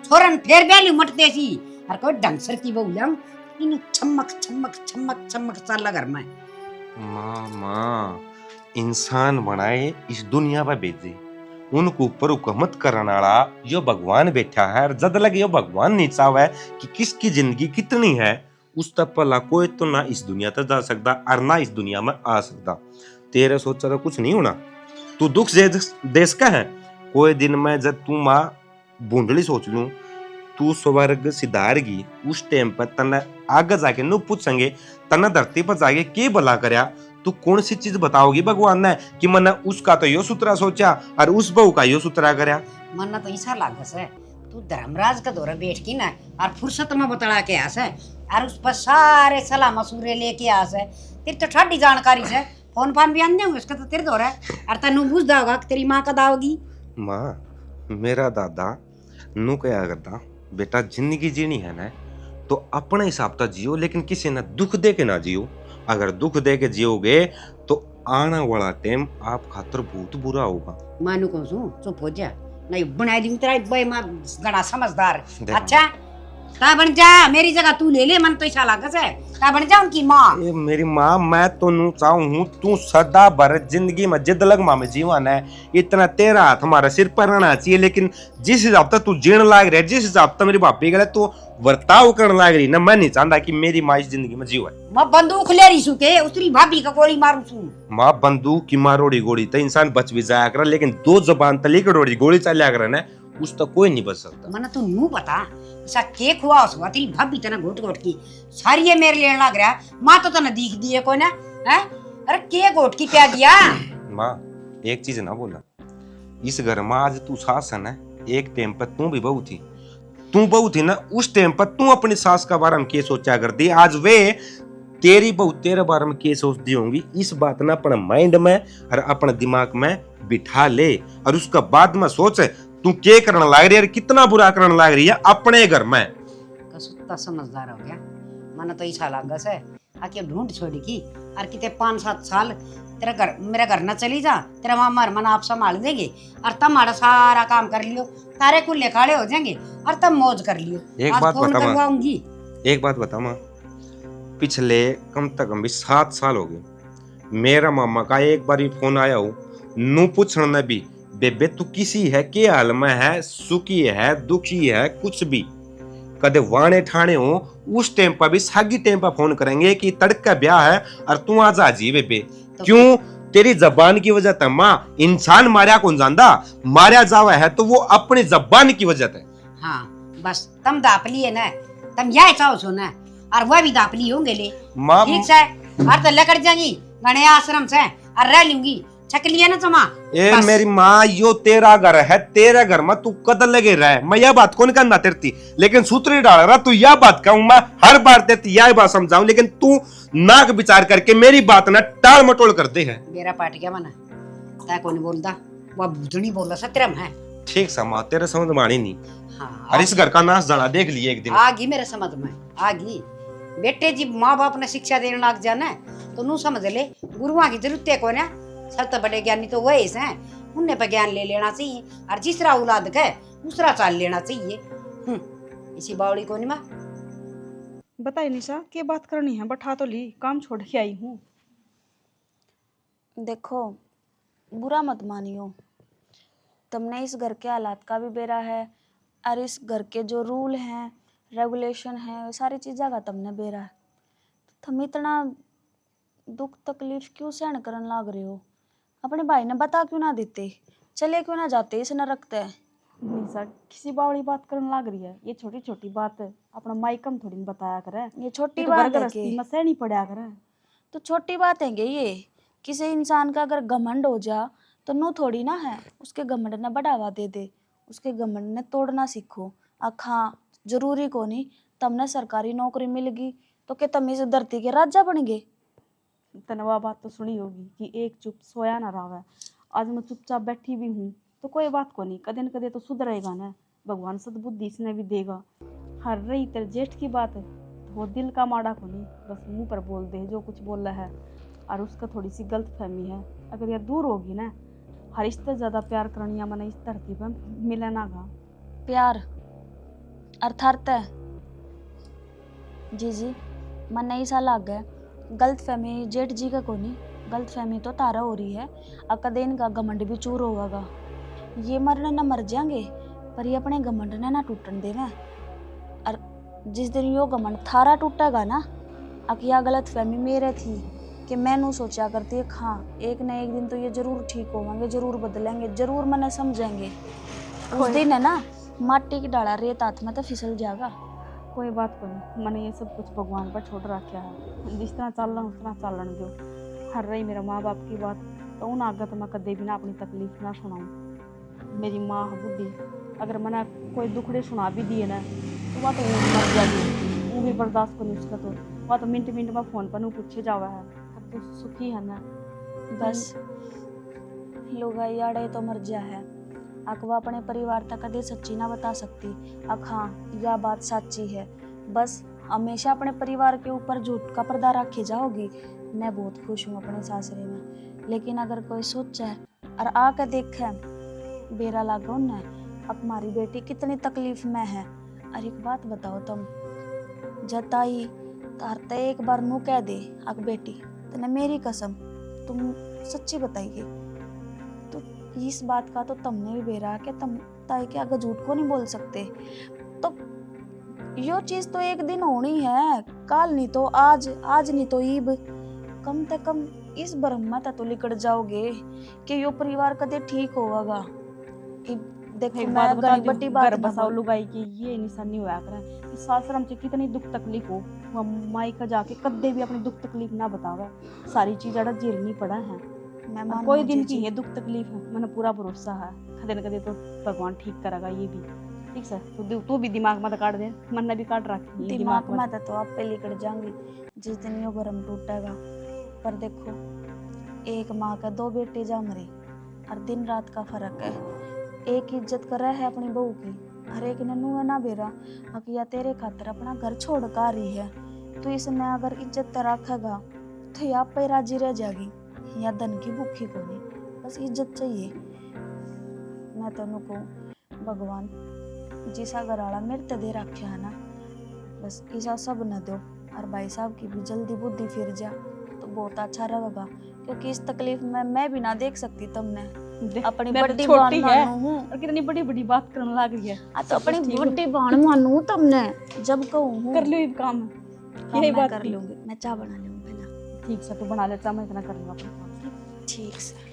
छोरन फिर बेली मटते सी और कोई डंसर की बहू लंग इन चमक चमक चमक चमक चल घर में। माँ इंसान बनाए इस दुनिया पर भेजे, उनको ऊपर हुकूमत करने वाला यो भगवान बैठा है और जद लगे यो भगवान नहीं चाहे कि किसकी जिंदगी कितनी है, उस तक पला कोई तो ना इस दुनिया तक जा सकता और ना इस दुनिया में आ सकता। तेरे सोचा तो कुछ नहीं होना, तू दुख देश का है। कोई दिन में जब तू माँ बूंदली सोच लूं तू स्वर्ग सिधारगी, उस टाइम पर तने आगे जाके नु पूछेंगे तने धरती पर जाके के भला करया, तू कौन सी चीज बताओगी भगवान ने कि मैंने उसका तो यो सूत्रा सोचा और उस बहू का यो सूत्रा करया। मन तो ऐसा लागस है तू धर्मराज का दौरा बैठ की ना और फुर्सत में बतला के आस है और उस पर सारे सलाह मसूरे लेके आस है। तेरी तो ठाडी जानकारी से फोन फान भी आने होंगे उसका तो तेरे दौरा है और तेनू बुझदा होगा कि तेरी माँ कद आओगी। माँ मेरा दादा नू क्या करता, बेटा जिंदगी जीनी है ना तो अपने हिसाब से जियो, लेकिन किसी ने दुख दे के ना जियो। अगर दुख दे के जियोगे तो आने वाला टाइम आप खातर बहुत बुरा होगा। मानू कौन सू चुप हो जा, नहीं बनाई दी तेरा भाई माँ गड़ा समझदार। अच्छा ता बन जा, मेरी जगह तू ले ले, मन तो ऐसा लागस है ता बन जा उनकी माँ। ये मेरी माँ मैं तो नू चाहूँ तू सदा भर जिंदगी में जिद लग माँ में जीवन है, इतना तेरा हाथ हमारे सिर पर रहना चाहिए। लेकिन जिस हिसाब तक तू जीण लाग रहा है, जिस हिसाब तक मेरी भाभी गले तो वर्ताव करने लाग रही ना, मैं नहीं चाहता कि मेरी माँ इस जिंदगी में जीवे। मैं बंदूक ले रही सू के उसरी भाभी का गोली मारू सू। माँ बंदूक की मारोड़ी गोली तो इंसान बच भी जाया कर, लेकिन दो जबान तली करोड़ी गोली चलिया कर ना उस तक कोई नहीं बच सकता। मना तू नू बता ऐसा के खुआ उस तेरी भाभी तना घोट घोट की सारी ये मेरे लेने लग रहा, माँ तो तना दिख दी है कोई ना है। अरे के घोट की क्या दिया। माँ एक चीज ना बोला, इस घर में आज तू सास है ना, एक टाइम पर तू भी बहू थी, तू बहू थी ना, उस टाइम पर तू अपनी सास का बारे में क्या सोचा करती, आज वे तेरी बहू तेरे बारे में क्या सोचती होंगी। इस बात ना अपने माइंड में और अपने दिमाग में बिठा ले और उसका बाद में सोच तू क्या करने लग रही है, कितना बुरा करने लग रही है अपने घर में। कसुत्ता समझदार हो गया, मन तो ऐसा लागस है आके ढूंढ छोड़ी की और कितने 5-7 साल तेरा घर मेरा घर न चली जा, तेरा मामा मन आप संभाल देंगे और तब हमारा सारा काम कर लियो, तारे कुल्ले खाड़े हो जाएंगे और तब मौज कर लियो। एक आज बात फोन बता करवाऊंगी। एक बात बता माँ, पिछले कम से कम भी 7 साल हो गए मेरा मामा का एक बार भी फोन आया हो नू पूछना भी बेबे तू किसी है के हाल में है, सुखी है दुखी है, कुछ भी कदे वाणे ठाणे हो उस टाइम पर भी सागी टाइम पर फोन करेंगे कि तड़का ब्याह है और तू आज आ जी बेबे। तो क्यों? तेरी जबान की वजह से माँ, इंसान मारिया कौन जानदा, मारिया जावा है तो वो अपनी जबान की वजह से। हाँ बस तम दाप लिए ना, तम यह चाहो सो ना और वह भी दाप ली होंगे ले माँ ठीक से और तो लकड़ जाएंगी गणे आश्रम से और रह लूंगी छक लिया ना चमा। ए मेरी माँ यो तेरा घर है, तेरे घर में तू कदर लगे रहे, मैं यह बात कौन करना तेरती, लेकिन सूत्र डाल रहा तू यह बात कहूँ मैं हर बार तेरी यह बात समझाऊं, लेकिन तू नाक विचार करके मेरी बात ना टाल मटोल करते है। मेरा पाट क्या मना तय कौन बोलता, वह भूतनी बोला सत्रम है। ठीक समा तेरे समझ में आनी नहीं। हाँ और इस घर का नाश जाना देख लिए एक दिन आगी मेरे समझ में आगी। बेटे जी माँ बाप ने शिक्षा देने लग जाना तो नू समझ ले गुरुआ की जरूरत है को ना, सब तो बड़े ज्ञानी तो वही हैं, उन्हें पर ज्ञान ले लेना चाहिए और जिसरा औलाद के दूसरा चाल लेना चाहिए। इसी बावड़ी को नहीं माँ बताइए निशा क्या बात करनी है, बैठा तो ली, काम छोड़ के आई हूँ। देखो बुरा मत मानियो, तुमने इस घर के हालात का भी बेरा है और इस घर के जो रूल हैं रेगुलेशन है सारी चीज़ें का तुमने बेरा है, तो तुम इतना दुख तकलीफ क्यों सहन करने लग रहे हो। अपने भाई ने बता क्यों ना देते, चले क्यों ना जाते, इसे न रखते हैं। निशा किसी बावड़ी बात करने लग रही है, ये छोटी छोटी बात अपना माइकम थोड़ी न बताया करे, ये छोटी ये तो बात है गृहस्थी में सहनी पड़ा करे। तो छोटी बात है ये, किसी इंसान का अगर घमंड हो जा तो नो थोड़ी ना है उसके घमंड ने बढ़ावा दे दे, उसके घमंड ने तोड़ना सीखो। हाँ जरूरी को नहीं तुमने सरकारी नौकरी मिल गई तो क्या तुम इस धरती के राजा बन गए। तनवा बात तो सुनी होगी कि एक चुप सोया ना रहा, आज मैं चुपचाप बैठी भी हूँ तो कोई बात को नहीं, कदे न कदे तो सुधरेगा ना, भगवान सद्बुद्धि इसने भी देगा। हर रही तेरे जेठ की बात है वो दिल का माड़ा को नहीं, बस मुंह पर बोल दे जो कुछ बोल रहा है, और उसका थोड़ी सी गलत फहमी है। अगर ये दूर होगी ना, हर इससे ज़्यादा प्यार करनिया मैंने इस धरती पर मिले ना गा। प्यार अर्थार्थ है जी मन ऐसा लग गया। गलत फहमी जेठ जी का कोनी, गलत फहमी तो तारा हो रही है। अकदेन का घमंड भी चूर होगा। ये मरने ना मर जाएंगे, पर ये अपने घमंड ने ना टूटन देना। और जिस दिन यो घमंड थारा टूटेगा ना, अकिया गलत फहमी मेरे थी कि मैनू सोचा करती है हाँ एक न एक दिन तो ये जरूर ठीक होंगे, जरूर बदलेंगे, जरूर मने समझेंगे। उस दिन है ना माटी की डाला रेत हाथ में तो फिसल जाएगा। कोई बात को नहीं, मैंने ये सब कुछ भगवान पर छोड़ रखा है। जिस तरह चल रहा हूँ उस तरह चलन दो। हर रही मेरा माँ बाप की बात, तो उन आगे तो मैं कदे भी ना अपनी तकलीफ ना सुनाऊँ। मेरी माँ बुद्धि अगर मैंने कोई दुखड़े सुना भी दिए ना, तो वह तो मर जाएगी, वो भी बर्दाश्त को नहीं उसका। तो वह तो मिनट मिनट में फ़ोन पर पूछे जावा है, अब तो सुखी है ना। बस लुगाई आड़े तो मर जा है। अकवा अपने परिवार तक कदे सच्ची ना बता सकती। अक हाँ यह बात सच्ची है, बस हमेशा अपने परिवार के ऊपर झूठ का पर्दा रखे जाओगी। मैं बहुत खुश हूँ अपने सासरे में, लेकिन अगर कोई सोचे और आके देखे बेरा लागा उन्हें अब हमारी बेटी कितनी तकलीफ में है। और एक बात बताओ तुम, जताई तारते एक बार नू कह दे अक बेटी तने मेरी कसम तुम सच्ची बताइए, तो इस बात का तो तुमने भी बेरा कि तुम ताई के आगे झूठ को नहीं बोल सकते। तो यो चीज तो एक दिन होनी है, काल नहीं तो आज, आज नहीं तो ईब। कम से कम इस ब्रह्मा तो लिकड़ जाओगे कि यो परिवार कदे ठीक होगा। देखो मैं गणी बट्टी बात बसाओ लुगाई की ये निशानी हुआ करे। इस सासरम से कितनी दुख तकलीफ हो, वह माई का जाके कदे भी अपनी दुख तकलीफ ना बतावे। सारी चीज अड़ा झेलनी पड़ा है। मैं कोई दिन की है दुख तकलीफ है, मैंने पूरा भरोसा है कदे न कदे तो भगवान ठीक करेगा ये भी। ठीक सर, तू भी दिमाग मत काट दे, मन भी काट रखी दिमाग में तो आप पे लिकड़ जाऊंगी जिस दिन यो गरम टूटेगा। पर देखो एक माँ का दो बेटे जा मरे और दिन रात का फर्क है। एक इज्जत कर रहा है अपनी बहू की, हर एक ने नू ना बेरा अकिया तेरे खातर अपना घर छोड़ कर आ रही है। तो इसमें अगर इज्जत रखेगा तो या पे राजी रह जाएगी, या धन की भूखी को नहीं, बस इज्जत चाहिए। मैं तेन कहूँ भगवान जिसा घराला मेरे ते दे रखा है ना, बस ऐसा सब न दो। और भाई साहब की भी जल्दी बुद्धि फिर जा तो बहुत अच्छा रहेगा, क्योंकि इस तकलीफ में मैं भी ना देख सकती तुमने। अपनी बड़ी बहन मानू और कितनी बड़ी बड़ी बात करने लग रही है। तो अपनी बड़ी बहन मानू तुमने, जब कहूँ कर लो ये काम, यही बात कर लूंगी। मैं चाय बना लूंगी ना। ठीक से तू बना लेता, मैं इतना कर लूंगा अपना काम। ठीक से।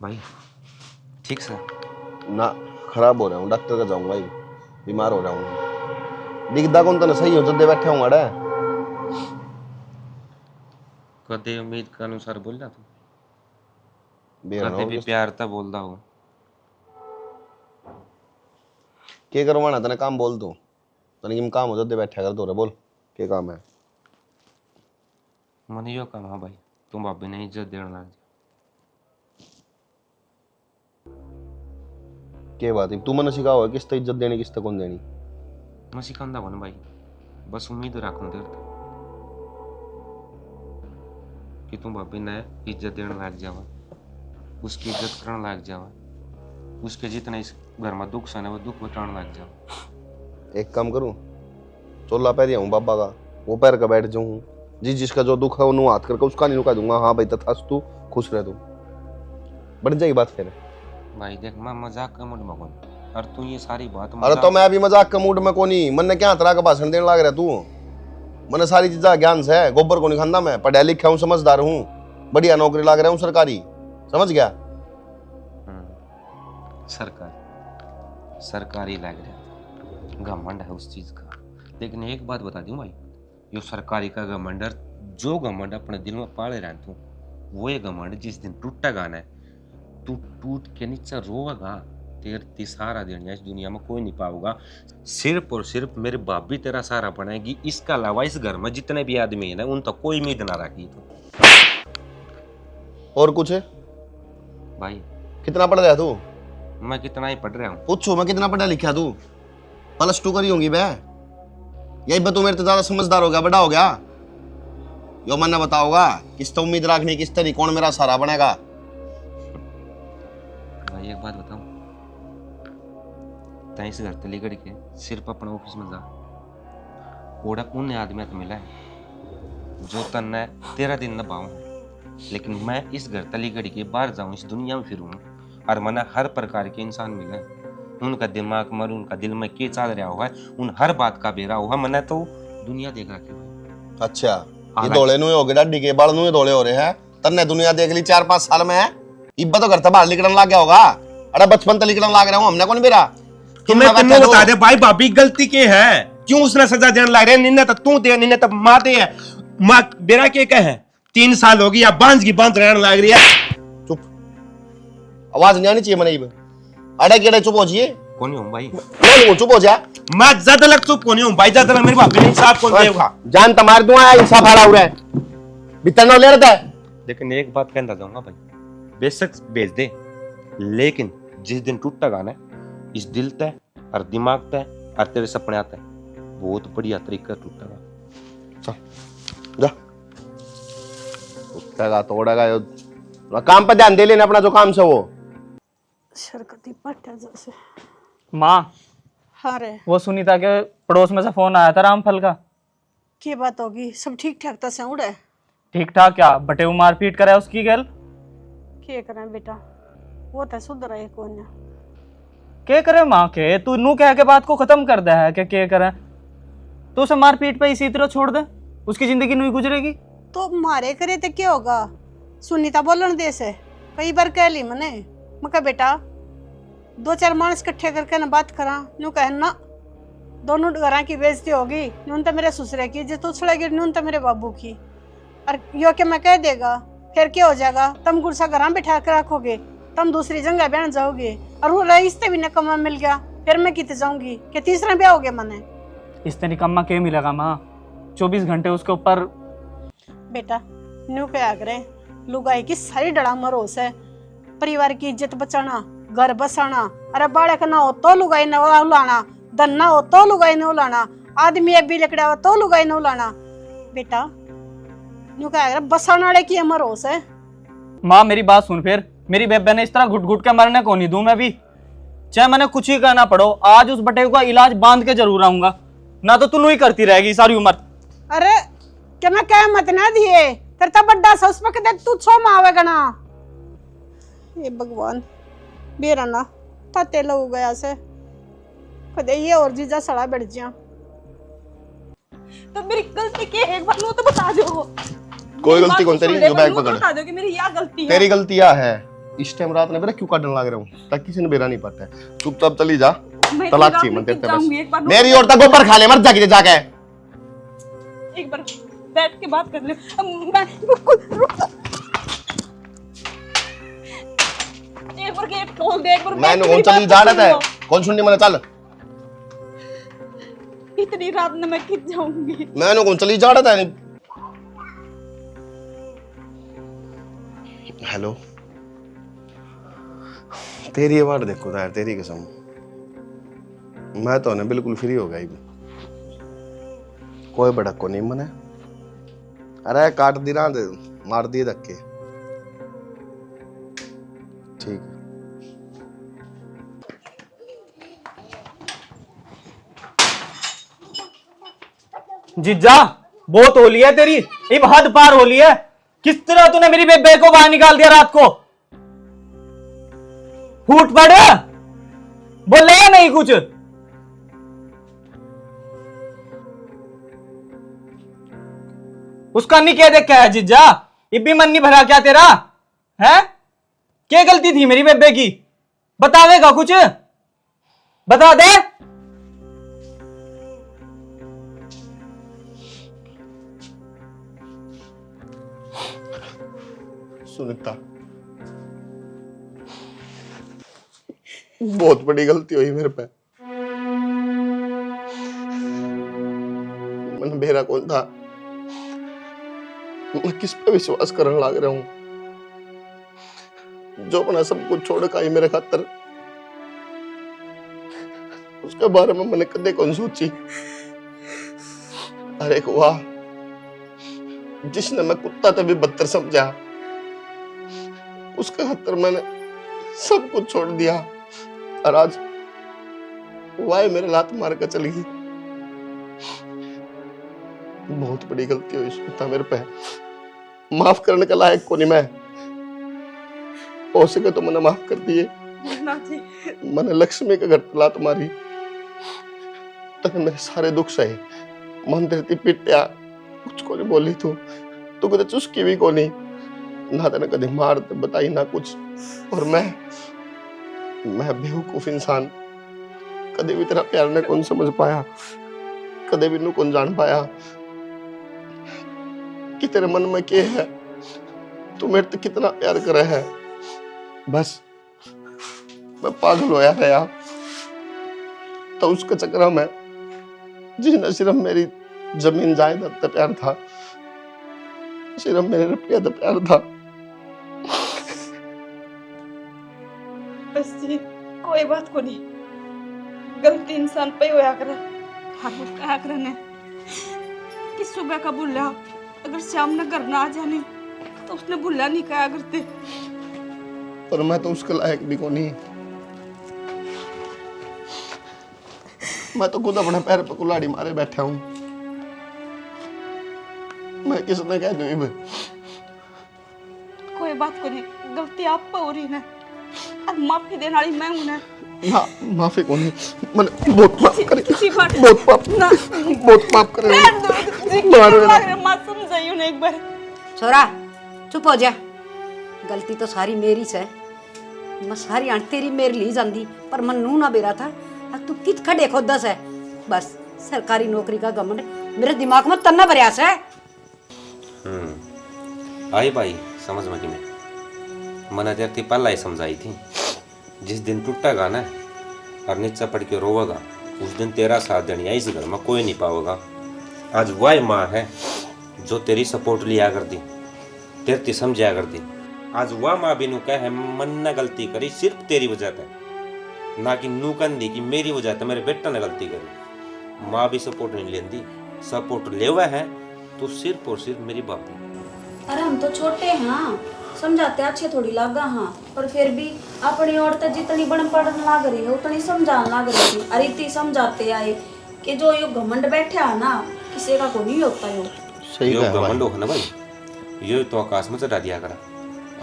भाई ठीक से ना खराब हो रहा हूँ, डॉक्टर का जाऊंगा भाई, बीमार हो रहा हूँ। दिखदा कौन तो सही हो जल्दी बैठे हूँ अड़े। कदे उम्मीद के अनुसार बोल रहा तू, बेरनो कदे भी प्यार ता बोल रहा हूँ। के करवाना तने काम बोल दो तने किम काम हो जल्दी बैठा कर दो रे, बोल के काम है। मन यो काम हाँ भाई, तुम भाभी ने इज्जत देने लग जा। के बात है तू मैंने सिखाओ किस तरह इज्जत देनी किस तरह कौन देनी। मैं सिखांदा बन भाई, बस उम्मीद रखूं देर तक कि तुम भाभी ने इज्जत देने लग जावा, उसकी इज्जत करने लग जावा, उसके जितना इस घर में दुख सने वो दुख बताने लग जावा। एक काम करूं, चोला पैर हूँ बाबा का, वो पैर का बैठ जाऊँ, जिसका जो दुख है वो हाथ करके उसका नहीं रुका दूंगा। हाँ भाई तथास्तु, खुश रह तू, बन जाएगी बात फिर। भाई देख मैं मजाक का मूड में कौन, और तू ये सारी बात अरे तो मैं अभी मजाक का मूड में कोनी, मन ने क्या तरह का भाषण देने लग रहा तू। मैंने सारी चीजा ज्ञान से है, गोबर को नहीं खांदा, मैं पढ़ा लिखा हूँ, समझदार हूँ, बढ़िया नौकरी लग रहा हूँ सरकारी, समझ गया। सरकारी लग रहा, घमंड है उस चीज का। लेकिन एक बात बता दूं भाई, यो सरकारी का घमंड, जो घमंड अपने दिल में पाले रह तू, वो ये घमंड जिस दिन टूटेगा ना, तू टूट के नीचे रोएगा तेरे सहारा देने इस दुनिया में कोई नहीं पाऊंगा। सिर्फ और सिर्फ मेरे बाप भी तेरा सहारा बनेगी। इसके अलावा इस घर में जितने भी आदमी है ना उन तक कोई उम्मीद ना रखी। तो और कुछ है भाई कितना पढ़ रहा तू? मैं कितना ही पढ़ रहा हूँ। पूछो मैं कितना पढ़ा लिखा तू? +2 करी होंगी बे। यही पे तू मेरे से ज्यादा समझदार हो गया, बड़ा हो गया। यो मैंने बताओगा किस तो उम्मीद रखनी, किस तरी कौन मेरा सहारा बनेगा। भाई एक बात बताऊं, तैं इस घर तली गड़ के सिर्फ अपने ऑफिस में जा। ओड़ा उन आदमी तो मिला है जो तन्ने तेरा दिन नभाऊं, लेकिन मैं इस घर तली गड़ के बाहर जाऊं, इस दुनिया में फिरूं और मना हर प्रकार के इंसान मिले। उनका दिमाग में उनका दिल में क्या चल रहा हुआ है उन हर बात का बेरा हुआ। मैंने तो दुनिया देख रखी है। अच्छा ये दौड़े नुए हो गए, डाडी के बाल नुए दौड़े हो रहे हैं। तन्ने दुनिया देख ली 4-5 साल में है। इब्बा तो घर से बाहर निकलने लग गया होगा। अरे बचपन से निकलने लग रहा हूँ, हमने कौन बेरा। तुम्हें बता दे भाई भाभी गलती के है, क्यों उसने सजा देने लग रहे? निन्ने तो तू दे, निन्ने तो माँ दे है। माँ बेरा के कहे 3 साल हो गई या बांझ की बांझ रहने लग रही है। चुप, आवाज नहीं आनी चाहिए मने। अरे केड़े चुप हो जिए। कौन हूँ भाई? बोल चुप हो जा। मैं ज्यादा लग चुप कौन हूँ भाई? ज्यादा मेरी भाभी ने इंसाफ कौन देगा? जान तमार दूं आया इंसाफ हारा हो रहा है। बितना ले रहता है। लेकिन एक बात कहना चाहूंगा भाई, बेशक भेज दे, लेकिन जिस दिन टूटेगा ना इस दिल तय और दिमाग तय और तेरे सपने आते हैं बहुत बढ़िया तरीका टूटेगा। चल जा, टूटेगा तोड़ेगा। काम पर ध्यान दे लेना अपना, जो काम से वो शरकती पट्टा जैसे। माँ हाँ रे, वो सुनीता के पड़ोस में से फोन आया था रामफल का। क्या बात होगी? सब ठीक ठाक तो से उड़े? ठीक ठाक क्या, बटेऊ मारपीट करे उसकी गल। क्या करें बेटा, वो तो सुधर है कौन। के करे माँ के, तू नू कह के बात को खत्म कर दे है के करे। तो उसे मारपीट पे इसी तरह छोड़ दे, उसकी जिंदगी नहीं गुजरेगी। तो मारे करे तो क्या होगा? सुनीता बोलन दे से कई बार कह ली मैंने, मैं कहा बेटा 2-4 मानस इकट्ठे करके ना बात करा। न्यू कह ना दोनों घर की बेइज्जती होगी, नून तो मेरे ससुरे की इज्जत उछड़ेगी, नून तो मेरे बाबू की। और यो के मैं कह देगा फिर क्या हो जाएगा? तुम गुस्सा घर बैठा कर रखोगे, तुम दूसरी जगह बहन जाओगे और वो रिश्ते भी नकम्मा मिल गया, फिर मैं कितने जाऊंगी? कि तीसरा ब्याह हो गया मैंने। इससे निकम्मा क्या मिलेगा माँ? 24 घंटे उसके ऊपर। बेटा न्यू क्या करे, लुगाई की सारी डड़ा मरोस है। परिवार की इज्जत बचाना, घर बसाना। अरे बाड़क ना हो तो लुगाई न उलाना, धन ना हो तो लुगाई न उलाना, आदमी अभी लकड़ा हो तो लुगाई न उलाना। बेटा न्यू क्या करे, बसाना वाले की मरोस है। माँ मेरी बात सुन, फिर मेरी बेबे ने इस तरह घुट घुट के मरने को नहीं दूं मैं भी, चाहे मैंने कुछ ही करना पड़ो। आज उस बटे का इलाज बांध के जरूर आऊंगा, ना तो तू ही करती रहेगी सारी उम्र। अरे क्या मैं क्या मत ना दिए करता बड्डा सा उस पर तू छो मावेगा ना। ये भगवान बेरा ना ताते लो गया से कदे ये और जीजा सड़ा बैठ जा। तो मेरी गलती क्या है? एक बार नो तो बता दो। कोई गलती कौन तेरी? जो बैग पकड़, बता दो कि मेरी क्या गलती है। तेरी गलती क्या है? इस टाइम रात में बेरा क्यों काटने लग रहा हूँ ताकि किसी ने बेरा नहीं पाता है। चुपचाप चली जा, तलाक चाहिए मन तेरे बस। मेरी और तक ऊपर खा ले मर जाके जाके। एक बार बैठ के बात कर ले। मैं एक बार गेट खोल दे, एक बार मैंने कौन चली जा रहा था? कौन सुननी मैंने? चल इतनी रात में मैं कित जाऊंगी? मैंने कौन चली जा रहा था? हेलो, तेरी आवाज देखो यार, तेरी कसम मैं तो ना बिल्कुल फ्री हो गई। कोई बड़क को नहीं मने। अरे काट दी ना, मार दिए धक्के। ठीक है। जीजा बहुत होली है तेरी, अब हद पार होली है। किस तरह तूने मेरी बेबे को बाहर निकाल दिया रात को? फूट पड़, बोले या नहीं कुछ? उसका नहीं कह दे क्या है जीजा? इब भी मन नहीं भरा क्या तेरा? है क्या गलती थी मेरी बेबे की? बतावेगा कुछ? बता दे। सुनीता बहुत बड़ी गलती हुई मेरे पे। मैंने बेरा कौन था, मैं किस पे विश्वास करने लग रहा हूँ, जो अपना सब कुछ छोड़ का ही मेरे खातर, उसके बारे में मैंने कदे कौन सोची। अरे वाह, जिसने मैं कुत्ता तभी बदतर समझा, उसके खातर मैंने सब कुछ छोड़ दिया, और आज वाह मेरे लात मार कर चली गई। बहुत बड़ी गलती हुई सुनता मेरे पे, माफ करने के लायक को नहीं मैं। हो सके तो मैंने माफ कर दिए। मैंने लक्ष्मी के घर तला तुम्हारी, तने मेरे सारे दुख सहे, मंदिर थी पिटिया, कुछ को नहीं बोली तू कदे चुस्की भी को नहीं, ना तेने कदे मार बताई ना कुछ। और मैं बेवकूफ इंसान, कदे भी तेरा प्यार ने कौन समझ पाया, कदे भी नू कौन जान पाया कि तेरे मन में क्या है, तू मेरे से कितना प्यार करे है। बस मैं पागल होया रहा, तो उसके चक्कर में जिसने सिर्फ मेरी जमीन जायदाद पे प्यार था, सिर्फ मेरे रुपया पे प्यार था। बस जी कोई बात को नहीं, गलती इंसान पे होया करे। ठाकुर कहा करने कि सुबह का बुल्ला अगर शाम ने घर ना आ जाने तो उसने बुल्ला नहीं कहा करते। पर मैं तो उसके लायक भी को नहीं, मैं तो खुद अपने पैर पे कुल्हाड़ी मारे बैठा हूं। मैं किसने कह दूं? कोई बात को नहीं, गलती आप पे हो रही है और माफी देने वाली मैं हूं ना। ना माफी को नहीं, मैंने बहुत माफ करे, ना बहुत माफ करे। मत समझाइयो ना एक बार। छोरा चुप हो जा, गलती तो सारी मेरी से, मैं सारी आंट तेरी मेरे ली जाती, पर मन नू ना बेरा था। अब तू कित खड़े खोदा से, बस सरकारी नौकरी का घमंड मेरे दिमाग में तन्ना भरिया से। आई भाई समझ में कि मैंने तेरी पहला ही समझाई थी, जिस दिन टूटेगा ना और नीचे पड़ के रोवेगा, उस दिन तेरा साथ देने आई इस घर में कोई नहीं पाएगा। आज वही माँ है जो तेरी सपोर्ट लिया करती, तेरी समझाया करती। आज वह माँ भी नू कहे मन ने गलती करी सिर्फ तेरी वजह से, ना कि नू कंदी कि मेरी वजह से मेरे बेटा ने गलती करी। माँ भी सपोर्ट नहीं लेती, सपोर्ट ले हुआ है तो सिर्फ और सिर्फ मेरी बापू। अरे हम तो छोटे हैं, समझाते अच्छे थोड़ी लागा हाँ, पर फिर भी अपनी औरत जितनी बन पढ़ने लाग रही है उतनी समझाने लाग रही थी। अरे इतनी समझाते आए कि जो यो घमंड बैठा है ना, किसी का को नहीं होता यो। सही यो कहा घमंडो है ना भाई, यो तो आकाश में चढ़ा दिया करा,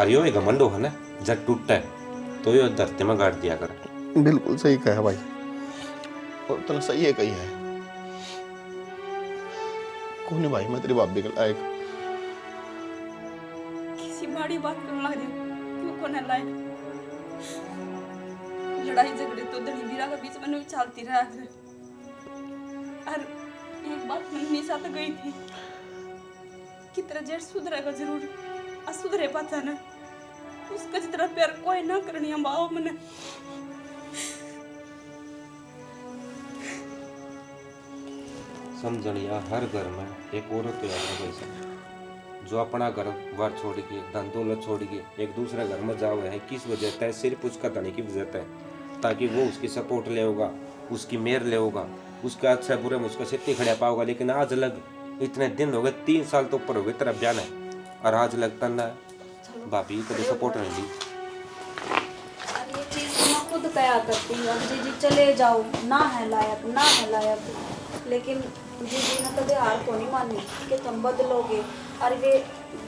और यो घमंडो है ना जब टूटता है तो यो धरती में गाड़ दिया करा। बिल्कुल सही कहा भाई, और तूने सही है कही है। कौन है भाई, मैं तेरी भाभी के लायक? किसी बड़ी बात करने लग जाओ, क्यों को ना लायक? लड़ाई झगड़े तो धनी बीरा के बीच में नहीं चलती रहा करे। और एक बात मन में साथ गई थी कि तेरा जेठ सुधरेगा जरूर, और सुधरे पाता ना, उसका जितना प्यार कोई ना करनी हम बाओ मने। समझनिया हर घर में एक औरत तो याद जो अपना घर बार छोड़ के धन दौलत छोड़ के एक दूसरे घर में जाओ है, किस वजह से? सिर्फ उसका धनी की वजह है, ताकि वो उसकी सपोर्ट ले होगा, उसकी मेयर ले होगा, उसका अच्छा बुरे में उसका सिट्टी खड़ा पाओगा। लेकिन आज लग इतने दिन हो गए, 3 साल तो ऊपर हो गए तेरा ब्याह है, और आज लगता ना भाभी कभी सपोर्ट नहीं दी। ये चीज मैं खुद कया करती हूँ, जीजी चले जाओ, ना है लायक ना है लायक, लेकिन जीजी ने कभी हार को नहीं मानी कि तुम बदलोगे। और वे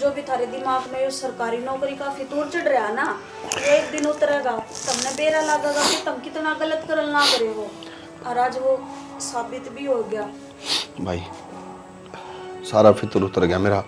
जो भी थारे दिमाग में ये सरकारी नौकरी का फितूर चढ़ रहा ना, वो एक दिन उतरेगा, तुमने बेरा लगेगा कि तुम कितना गलत करल ना करे हो, और आज वो साबित भी हो गया। भाई सारा फितर उतर गया मेरा,